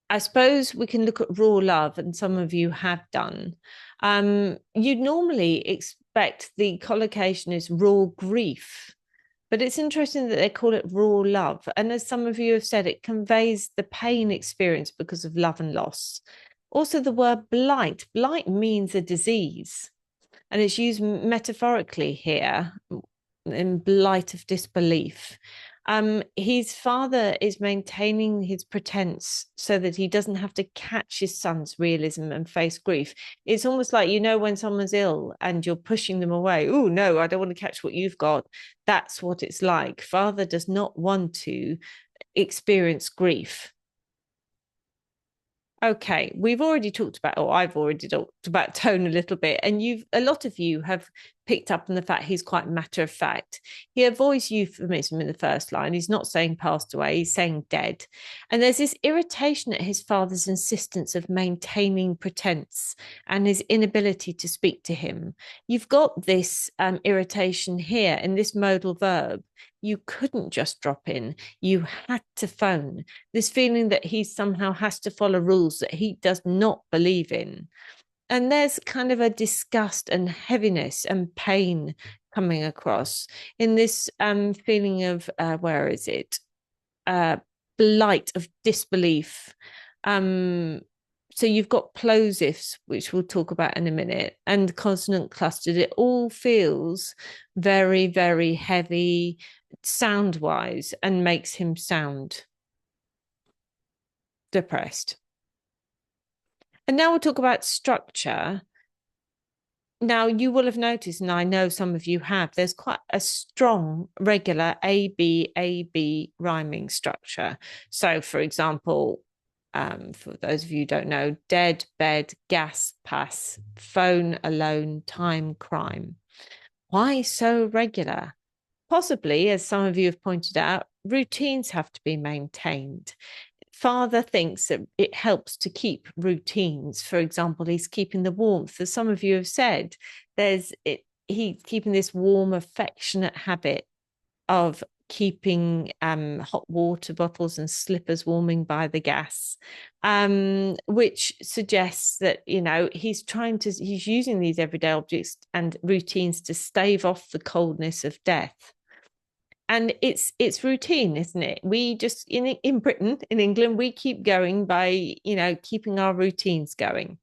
I suppose we can look at raw love, and some of you have done. You'd normally expect the collocation is raw grief, but it's interesting that they call it raw love. And as some of you have said, it conveys the pain experienced because of love and loss. Also, the word blight. Blight means a disease, and it's used metaphorically here in blight of disbelief. His father is maintaining his pretense so that he doesn't have to catch his son's realism and face grief. It's almost like, you know, when someone's ill and you're pushing them away. Oh, no, I don't want to catch what you've got. That's what it's like. Father does not want to experience grief. Okay, we've already talked about, or I've already talked about tone a little bit, and a lot of you have picked up on the fact he's quite matter of fact. He avoids euphemism in the first line. He's not saying passed away, he's saying dead. And there's this irritation at his father's insistence of maintaining pretense and his inability to speak to him. You've got this irritation here in this modal verb. You couldn't just drop in, you had to phone. This feeling that he somehow has to follow rules that he does not believe in. And there's kind of a disgust and heaviness and pain coming across in this feeling of, where is it? Blight of disbelief. So you've got plosives, which we'll talk about in a minute, and consonant clustered. It all feels very, very heavy sound wise and makes him sound depressed. And now we'll talk about structure. Now, you will have noticed, and I know some of you have, there's quite a strong, regular A, B rhyming structure. So, for example, for those of you who don't know, dead, bed, gas, pass, phone, alone, time, crime. Why so regular? Possibly, as some of you have pointed out, routines have to be maintained. Father thinks that it helps to keep routines. For example, he's keeping the warmth. As some of you have said, he's keeping this warm, affectionate habit of keeping hot water bottles and slippers warming by the gas, which suggests that, you know, he's using these everyday objects and routines to stave off the coldness of death. And it's routine, isn't it? We just in Britain, in England, we keep going by, you know, keeping our routines going.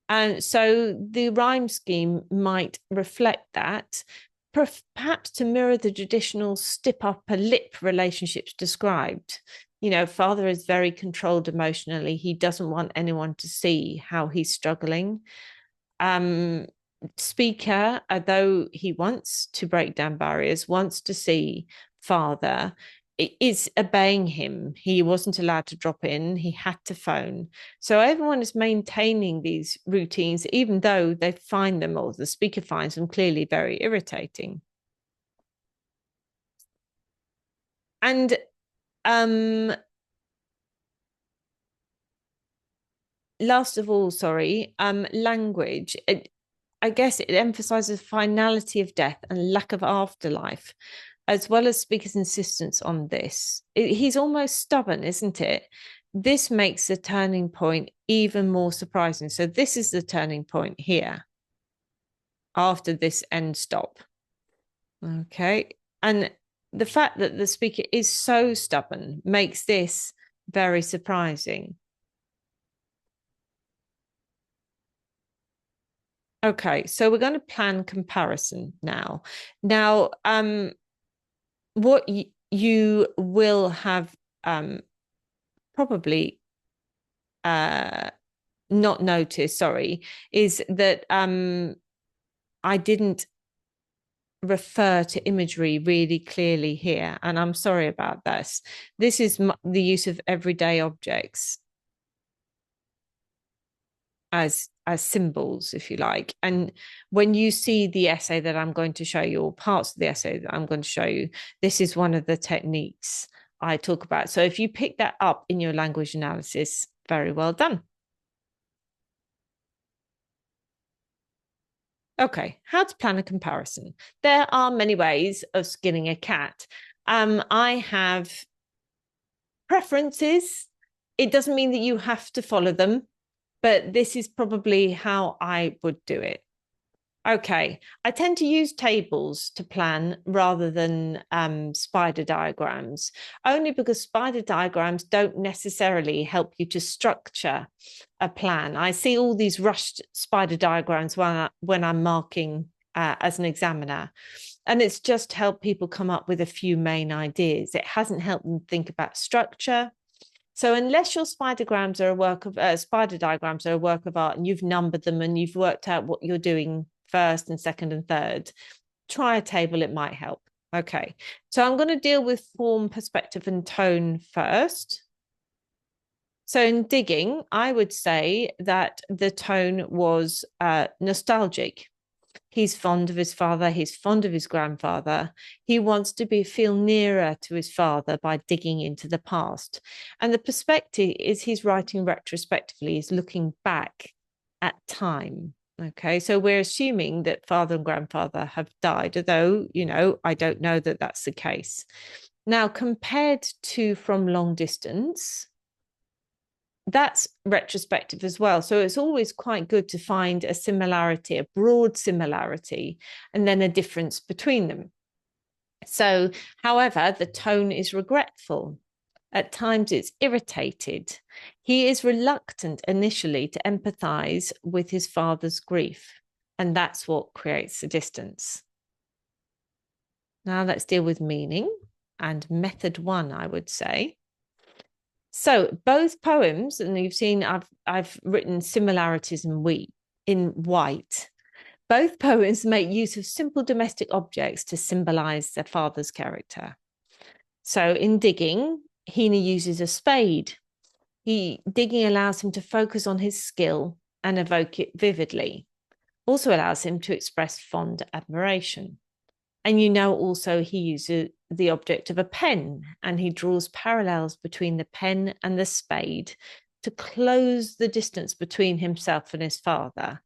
And so the rhyme scheme might reflect that, perhaps to mirror the traditional stip upper lip relationships described. You know, father is very controlled emotionally. He doesn't want anyone to see how he's struggling. Speaker, although he wants to break down barriers, wants to see father, is obeying him. He wasn't allowed to drop in, he had to phone. So everyone is maintaining these routines, even though they find them, or the speaker finds them, clearly very irritating. And um, last of all, sorry, language. I guess it emphasizes finality of death and lack of afterlife, as well as speaker's insistence on this. He's almost stubborn, isn't it? This makes the turning point even more surprising. So this is the turning point here after this end stop. Okay. And the fact that the speaker is so stubborn makes this very surprising. Okay, so we're going to plan comparison now. Now, what you will have probably uh not noticed, sorry, is that I didn't refer to imagery really clearly here, and I'm sorry about this. This is the use of everyday objects as symbols, if you like. And when you see the essay that I'm going to show you, or parts of the essay that I'm going to show you, this is one of the techniques I talk about. So if you pick that up in your language analysis, very well done. Okay, how to plan a comparison. There are many ways of skinning a cat. I have preferences. It doesn't mean that you have to follow them, but this is probably how I would do it. Okay, I tend to use tables to plan rather than spider diagrams, only because spider diagrams don't necessarily help you to structure a plan. I see all these rushed spider diagrams when I'm marking as an examiner, and it's just helped people come up with a few main ideas. It hasn't helped them think about structure. So unless your spider diagrams are a work of art, and you've numbered them and you've worked out what you're doing first and second and third, try a table, it might help. Okay, so I'm going to deal with form, perspective, and tone first. So in digging, I would say that the tone was nostalgic. He's fond of his father. He's fond of his grandfather. He wants to feel nearer to his father by digging into the past. And the perspective is he's writing retrospectively, he's looking back at time. Okay, so we're assuming that father and grandfather have died, although, I don't know that that's the case. Now, compared to From Long Distance, that's retrospective as well. So it's always quite good to find a similarity, a broad similarity, and then a difference between them. So, however, the tone is regretful. At times it's irritated. He is reluctant initially to empathize with his father's grief. And that's what creates the distance. Now let's deal with meaning and method one, I would say. So both poems, and you've seen I've written similarities in white. Both poems make use of simple domestic objects to symbolize their father's character. So in digging, Hina uses a spade. Digging allows him to focus on his skill and evoke it vividly. Also allows him to express fond admiration. And also he uses the object of a pen, and he draws parallels between the pen and the spade to close the distance between himself and his father,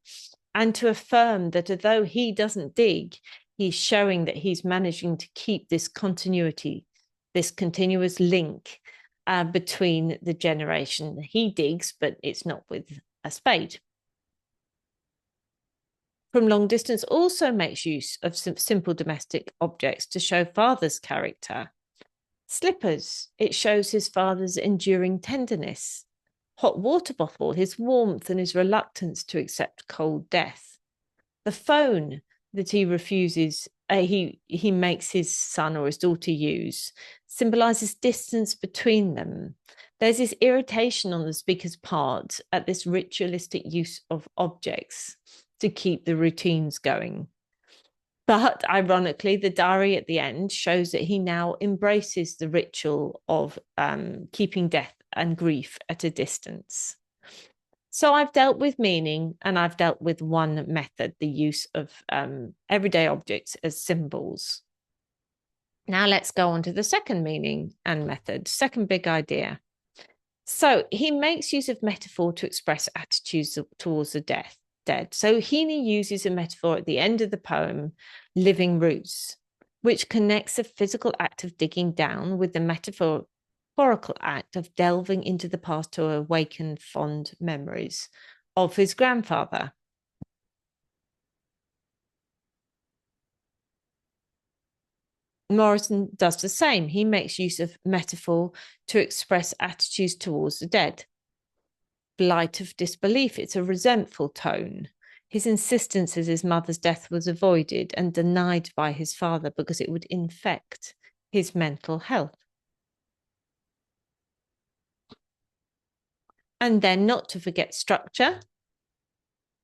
and to affirm that although he doesn't dig, he's showing that he's managing to keep this continuity, this continuous link between the generation. He digs, but it's not with a spade. From Long Distance also makes use of some simple domestic objects to show father's character. Slippers, it shows his father's enduring tenderness. Hot water bottle, his warmth and his reluctance to accept cold death. The phone that he refuses, he makes his son or his daughter use, symbolizes distance between them. There's this irritation on the speaker's part at this ritualistic use of objects to keep the routines going. But ironically, the diary at the end shows that he now embraces the ritual of keeping death and grief at a distance. So I've dealt with meaning, and I've dealt with one method, the use of everyday objects as symbols. Now let's go on to the second meaning and method, second big idea. So he makes use of metaphor to express attitudes towards the dead. So Heaney uses a metaphor at the end of the poem, living roots, which connects the physical act of digging down with the metaphorical act of delving into the past to awaken fond memories of his grandfather. Morrison does the same. He makes use of metaphor to express attitudes towards the dead. Blight of disbelief, it's a resentful tone. His insistence that his mother's death was avoided and denied by his father because it would infect his mental health. And then, not to forget structure.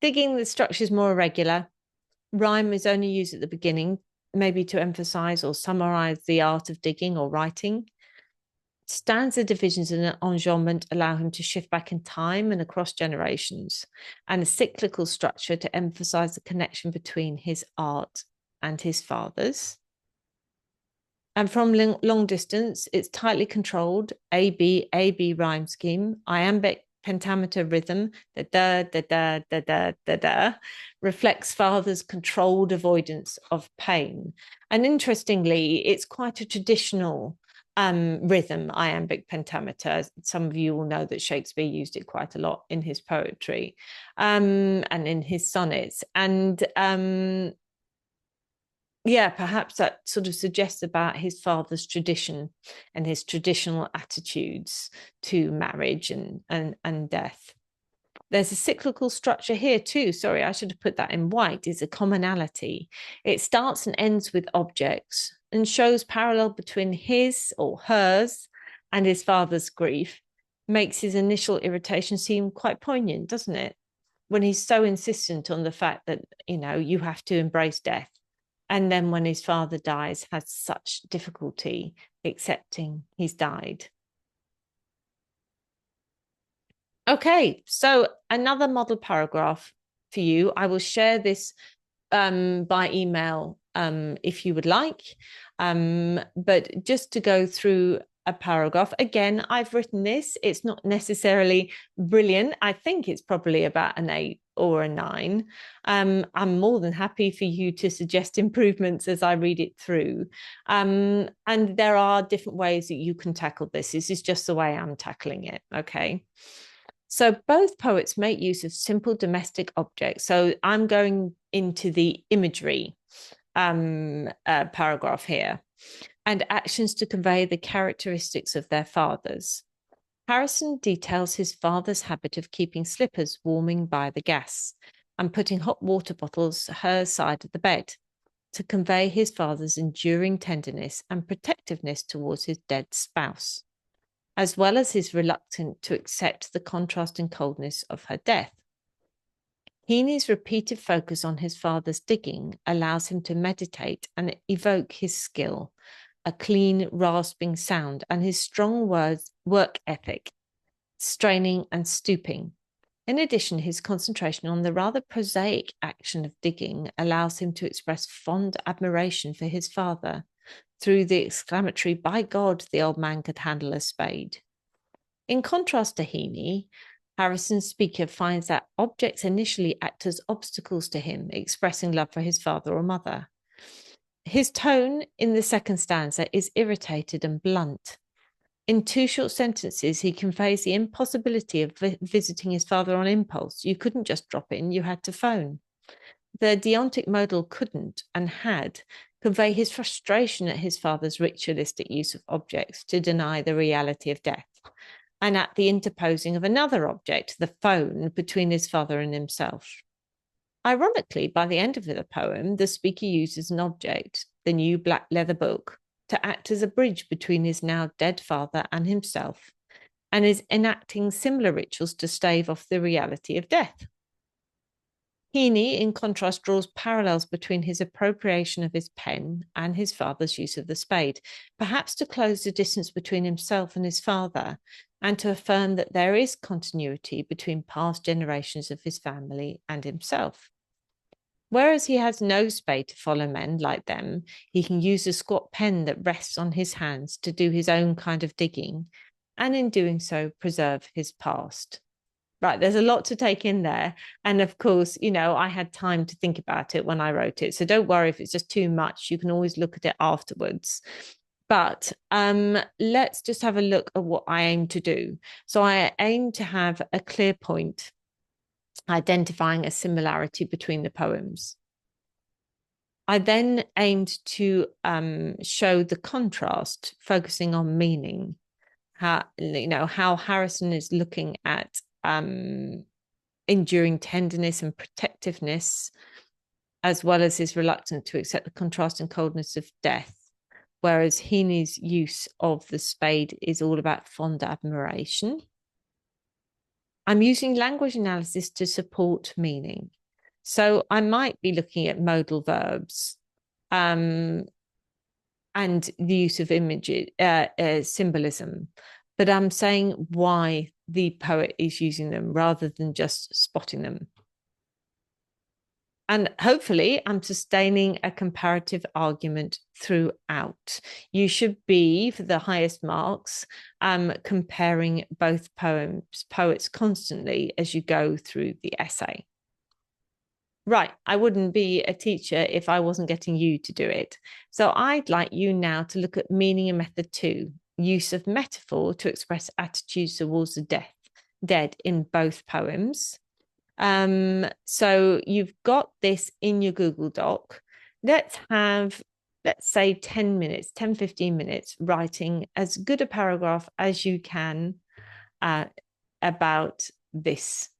Digging, the structure is more irregular. Rhyme is only used at the beginning, maybe to emphasize or summarize the art of digging or writing. Stanza divisions and enjambment allow him to shift back in time and across generations, and a cyclical structure to emphasize the connection between his art and his father's. And from long distance, it's tightly controlled A-B rhyme scheme, iambic pentameter rhythm, da da da da da da da da, reflects father's controlled avoidance of pain. And interestingly, it's quite a traditional rhythm, iambic pentameter. Some of you will know that Shakespeare used it quite a lot in his poetry and in his sonnets. And yeah, perhaps that sort of suggests about his father's tradition and his traditional attitudes to marriage and death. There's a cyclical structure here too. Sorry, I should have put that in white. Is a commonality. It starts and ends with objects and shows parallel between his or hers and his father's grief. Makes his initial irritation seem quite poignant, doesn't it? When he's so insistent on the fact that, you have to embrace death. And then when his father dies, has such difficulty accepting he's died. Okay, so another model paragraph for you. I will share this by email if you would like. But just to go through a paragraph, again, I've written this. It's not necessarily brilliant. I think it's probably about an 8 or a 9. I'm more than happy for you to suggest improvements as I read it through. And there are different ways that you can tackle this. This is just the way I'm tackling it. Okay. So both poets make use of simple domestic objects. So I'm going into the imagery paragraph here, and actions to convey the characteristics of their fathers. Harrison details his father's habit of keeping slippers warming by the gas and putting hot water bottles at her side of the bed to convey his father's enduring tenderness and protectiveness towards his dead spouse, as well as his reluctance to accept the contrasting coldness of her death. Heaney's repeated focus on his father's digging allows him to meditate and evoke his skill, a clean, rasping sound, and his strong work ethic, straining and stooping. In addition, his concentration on the rather prosaic action of digging allows him to express fond admiration for his father through the exclamatory, "By God, the old man could handle a spade." In contrast to Heaney, Harrison's speaker finds that objects initially act as obstacles to him expressing love for his father or mother. His tone in the second stanza is irritated and blunt. In 2 short sentences, he conveys the impossibility of visiting his father on impulse. You couldn't just drop in, you had to phone. The deontic modal couldn't and had convey his frustration at his father's ritualistic use of objects to deny the reality of death, and at the interposing of another object, the phone, between his father and himself. Ironically, by the end of the poem, the speaker uses an object, the new black leather book, to act as a bridge between his now dead father and himself, and is enacting similar rituals to stave off the reality of death. Heaney, in contrast, draws parallels between his appropriation of his pen and his father's use of the spade, perhaps to close the distance between himself and his father, and to affirm that there is continuity between past generations of his family and himself. Whereas he has no spade to follow men like them, he can use a squat pen that rests on his hands to do his own kind of digging, and in doing so, preserve his past. Right, there's a lot to take in there. And of course, I had time to think about it when I wrote it. So don't worry if it's just too much. You can always look at it afterwards. But let's just have a look at what I aim to do. So I aim to have a clear point identifying a similarity between the poems. I then aimed to show the contrast, focusing on meaning. How Harrison is looking at enduring tenderness and protectiveness, as well as his reluctance to accept the contrast and coldness of death. Whereas Heaney's use of the spade is all about fond admiration. I'm using language analysis to support meaning. So I might be looking at modal verbs and the use of images, symbolism, but I'm saying why the poet is using them rather than just spotting them. And hopefully, I'm sustaining a comparative argument throughout. You should be, for the highest marks, comparing both poets constantly as you go through the essay. Right, I wouldn't be a teacher if I wasn't getting you to do it. So I'd like you now to look at meaning and method two, use of metaphor to express attitudes towards the dead in both poems. So you've got this in your Google Doc. Let's say 10 minutes, 10, 15 minutes writing as good a paragraph as you can about this.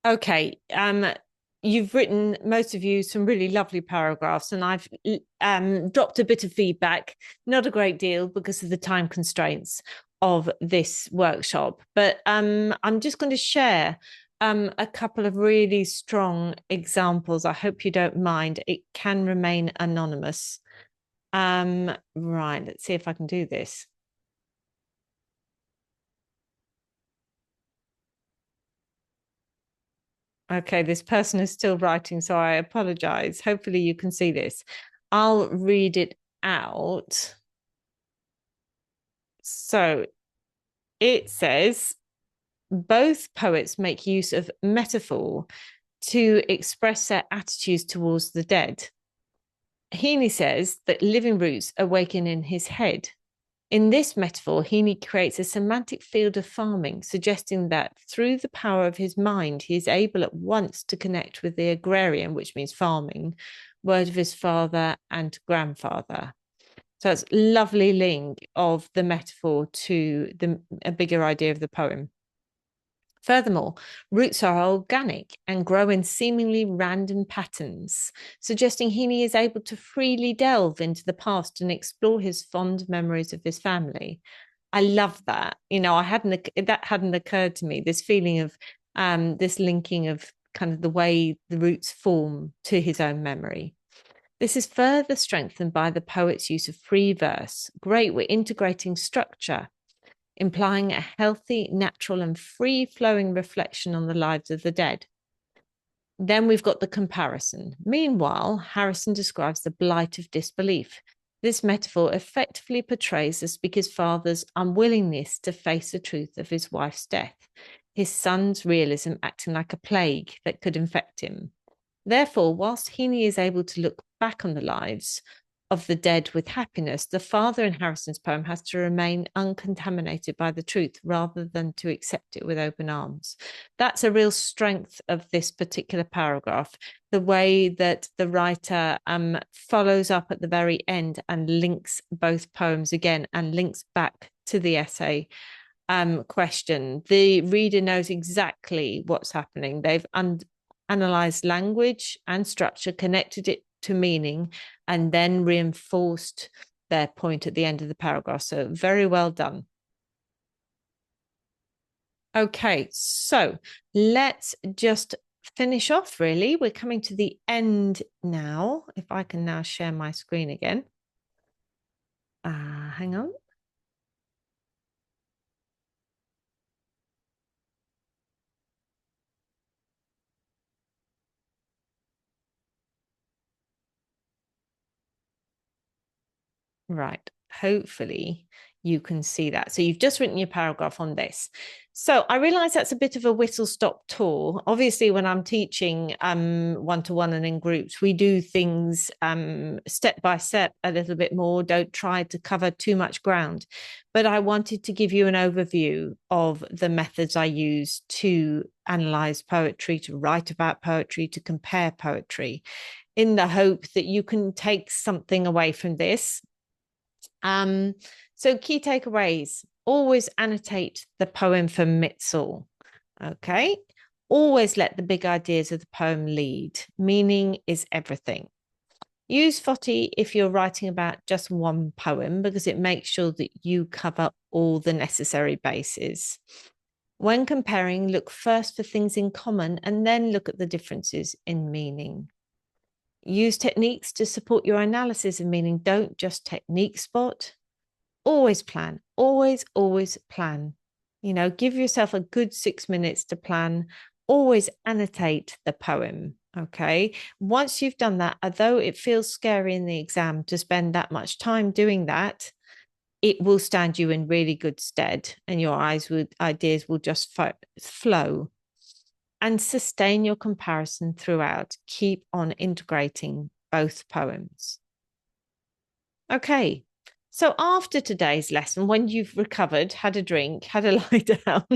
Okay. You've written, most of you, some really lovely paragraphs, and I've dropped a bit of feedback, not a great deal because of the time constraints of this workshop. But I'm just going to share a couple of really strong examples. I hope you don't mind. It can remain anonymous. Right, let's see if I can do this. Okay, this person is still writing, so I apologize. Hopefully, you can see this. I'll read it out. So it says both poets make use of metaphor to express their attitudes towards the dead. Heaney says that living roots awaken in his head. In this metaphor, Heaney creates a semantic field of farming, suggesting that through the power of his mind, he is able at once to connect with the agrarian, which means farming, word of his father and grandfather. So it's a lovely link of the metaphor to a bigger idea of the poem. Furthermore, roots are organic and grow in seemingly random patterns, suggesting Heaney is able to freely delve into the past and explore his fond memories of his family. I love that. That hadn't occurred to me. This feeling of this linking of kind of the way the roots form to his own memory. This is further strengthened by the poet's use of free verse. Great, we're integrating structure, implying a healthy, natural, and free flowing reflection on the lives of the dead. Then we've got the comparison. Meanwhile, Harrison describes the blight of disbelief. This metaphor effectively portrays the speaker's father's unwillingness to face the truth of his wife's death, his son's realism acting like a plague that could infect him. Therefore, whilst Heaney is able to look back on the lives of the dead with happiness, the father in Harrison's poem has to remain uncontaminated by the truth rather than to accept it with open arms. That's a real strength of this particular paragraph, the way that the writer follows up at the very end and links both poems again and links back to the essay question. The reader knows exactly what's happening. They've analyzed language and structure, connected it to meaning, and then reinforced their point at the end of the paragraph. So very well done. Okay, so let's just finish off, really. We're coming to the end now. If I can now share my screen again. Hang on. Right. Hopefully you can see that. So you've just written your paragraph on this. So I realize that's a bit of a whistle stop tour. Obviously, when I'm teaching one-to-one and in groups, we do things step by step a little bit more. Don't try to cover too much ground. But I wanted to give you an overview of the methods I use to analyze poetry, to write about poetry, to compare poetry, in the hope that you can take something away from this. So key takeaways: always annotate the poem for Mitzel. Okay. Always let the big ideas of the poem lead. Meaning is everything. Use Footy if you're writing about just one poem because it makes sure that you cover all the necessary bases. When comparing, look first for things in common and then look at the differences in meaning. Use techniques to support your analysis of meaning. Don't just technique spot. Always plan, always plan. Give yourself a good 6 minutes to plan. Always annotate the poem. Okay. Once you've done that, although it feels scary in the exam to spend that much time doing that, it will stand you in really good stead and your ideas will just flow. And sustain your comparison throughout. Keep on integrating both poems. Okay. So after today's lesson, when you've recovered, had a drink, had a lie down,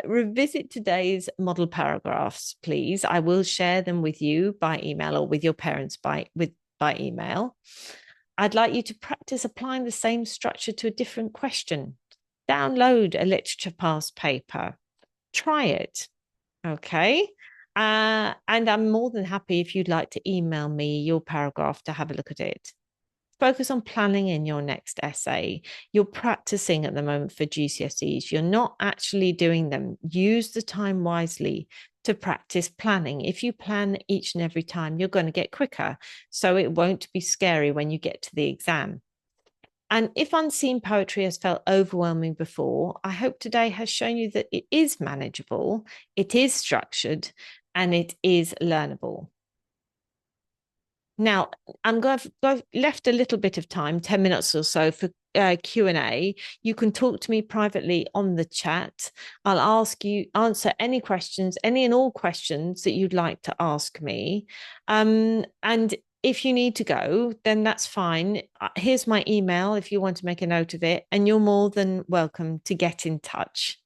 revisit today's model paragraphs, please. I will share them with you by email or with your parents by email. I'd like you to practice applying the same structure to a different question. Download a literature past paper. Try it. Okay. And I'm more than happy if you'd like to email me your paragraph to have a look at it. Focus on planning in your next essay. You're practicing at the moment for GCSEs. You're not actually doing them. Use the time wisely to practice planning. If you plan each and every time, you're going to get quicker. So it won't be scary when you get to the exam. And if unseen poetry has felt overwhelming before, I hope today has shown you that it is manageable, it is structured, and it is learnable. Now, I've left a little bit of time, 10 minutes or so for Q&A. You can talk to me privately on the chat. I'll answer any questions, any and all questions that you'd like to ask me. And if you need to go, then that's fine. Here's my email if you want to make a note of it, and you're more than welcome to get in touch.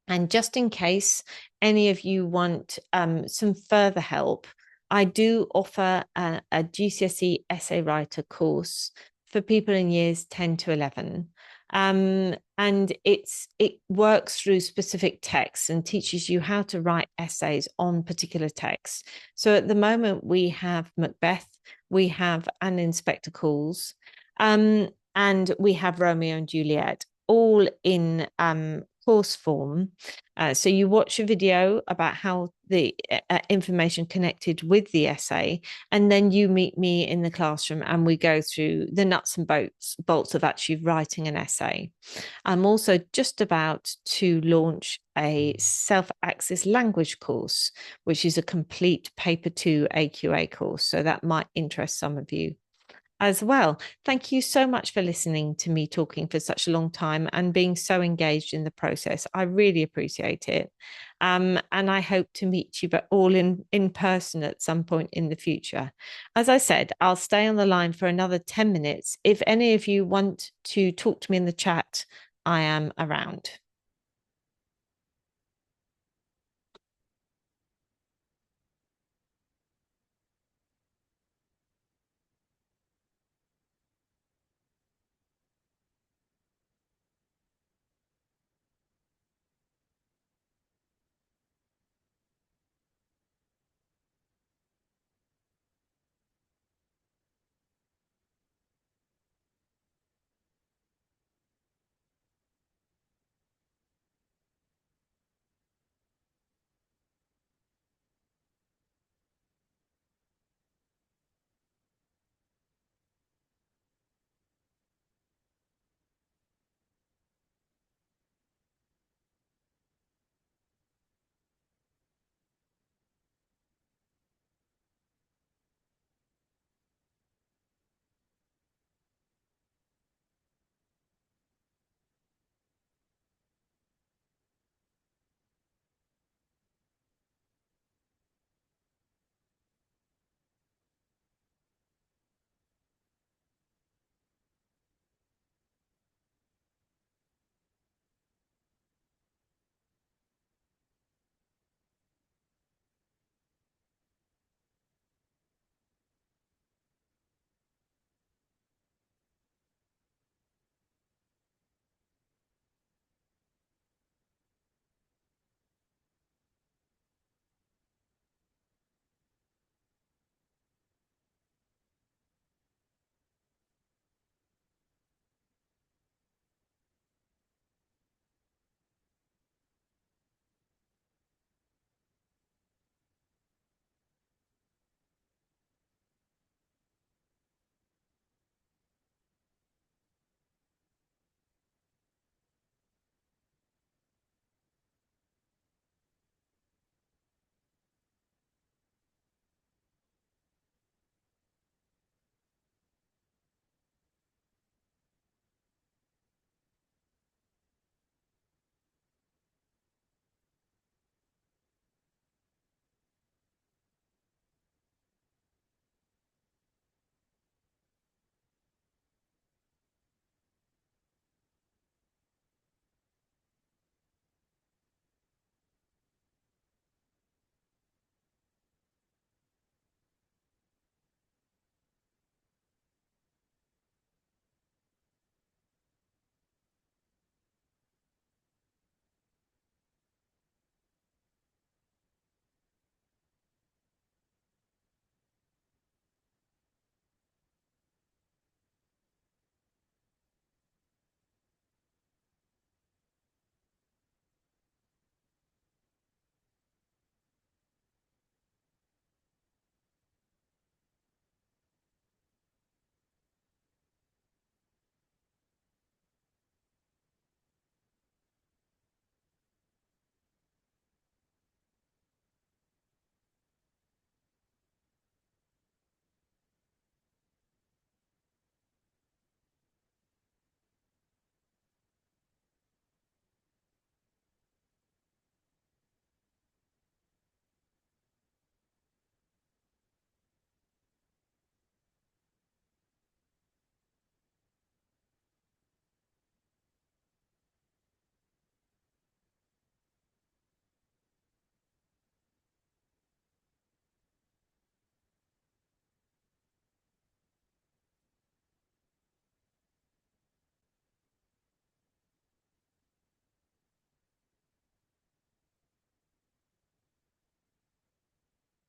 And just in case any of you want some further help, I do offer a GCSE essay writer course for people in years 10 to 11. And it works through specific texts and teaches you how to write essays on particular texts. So at the moment, we have Macbeth, we have An Inspector Calls, and we have Romeo and Juliet, all in course form. So you watch a video about how the information connected with the essay, and then you meet me in the classroom and we go through the nuts and bolts of actually writing an essay. I'm also just about to launch a self-access language course, which is a complete paper 2 AQA course. So that might interest some of you as well. Thank you so much for listening to me talking for such a long time and being so engaged in the process. I really appreciate it. And I hope to meet you but all in person at some point in the future. As I said, I'll stay on the line for another 10 minutes. If any of you want to talk to me in the chat, I am around.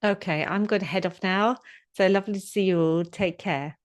Okay, I'm going to head off now. So lovely to see you all. Take care.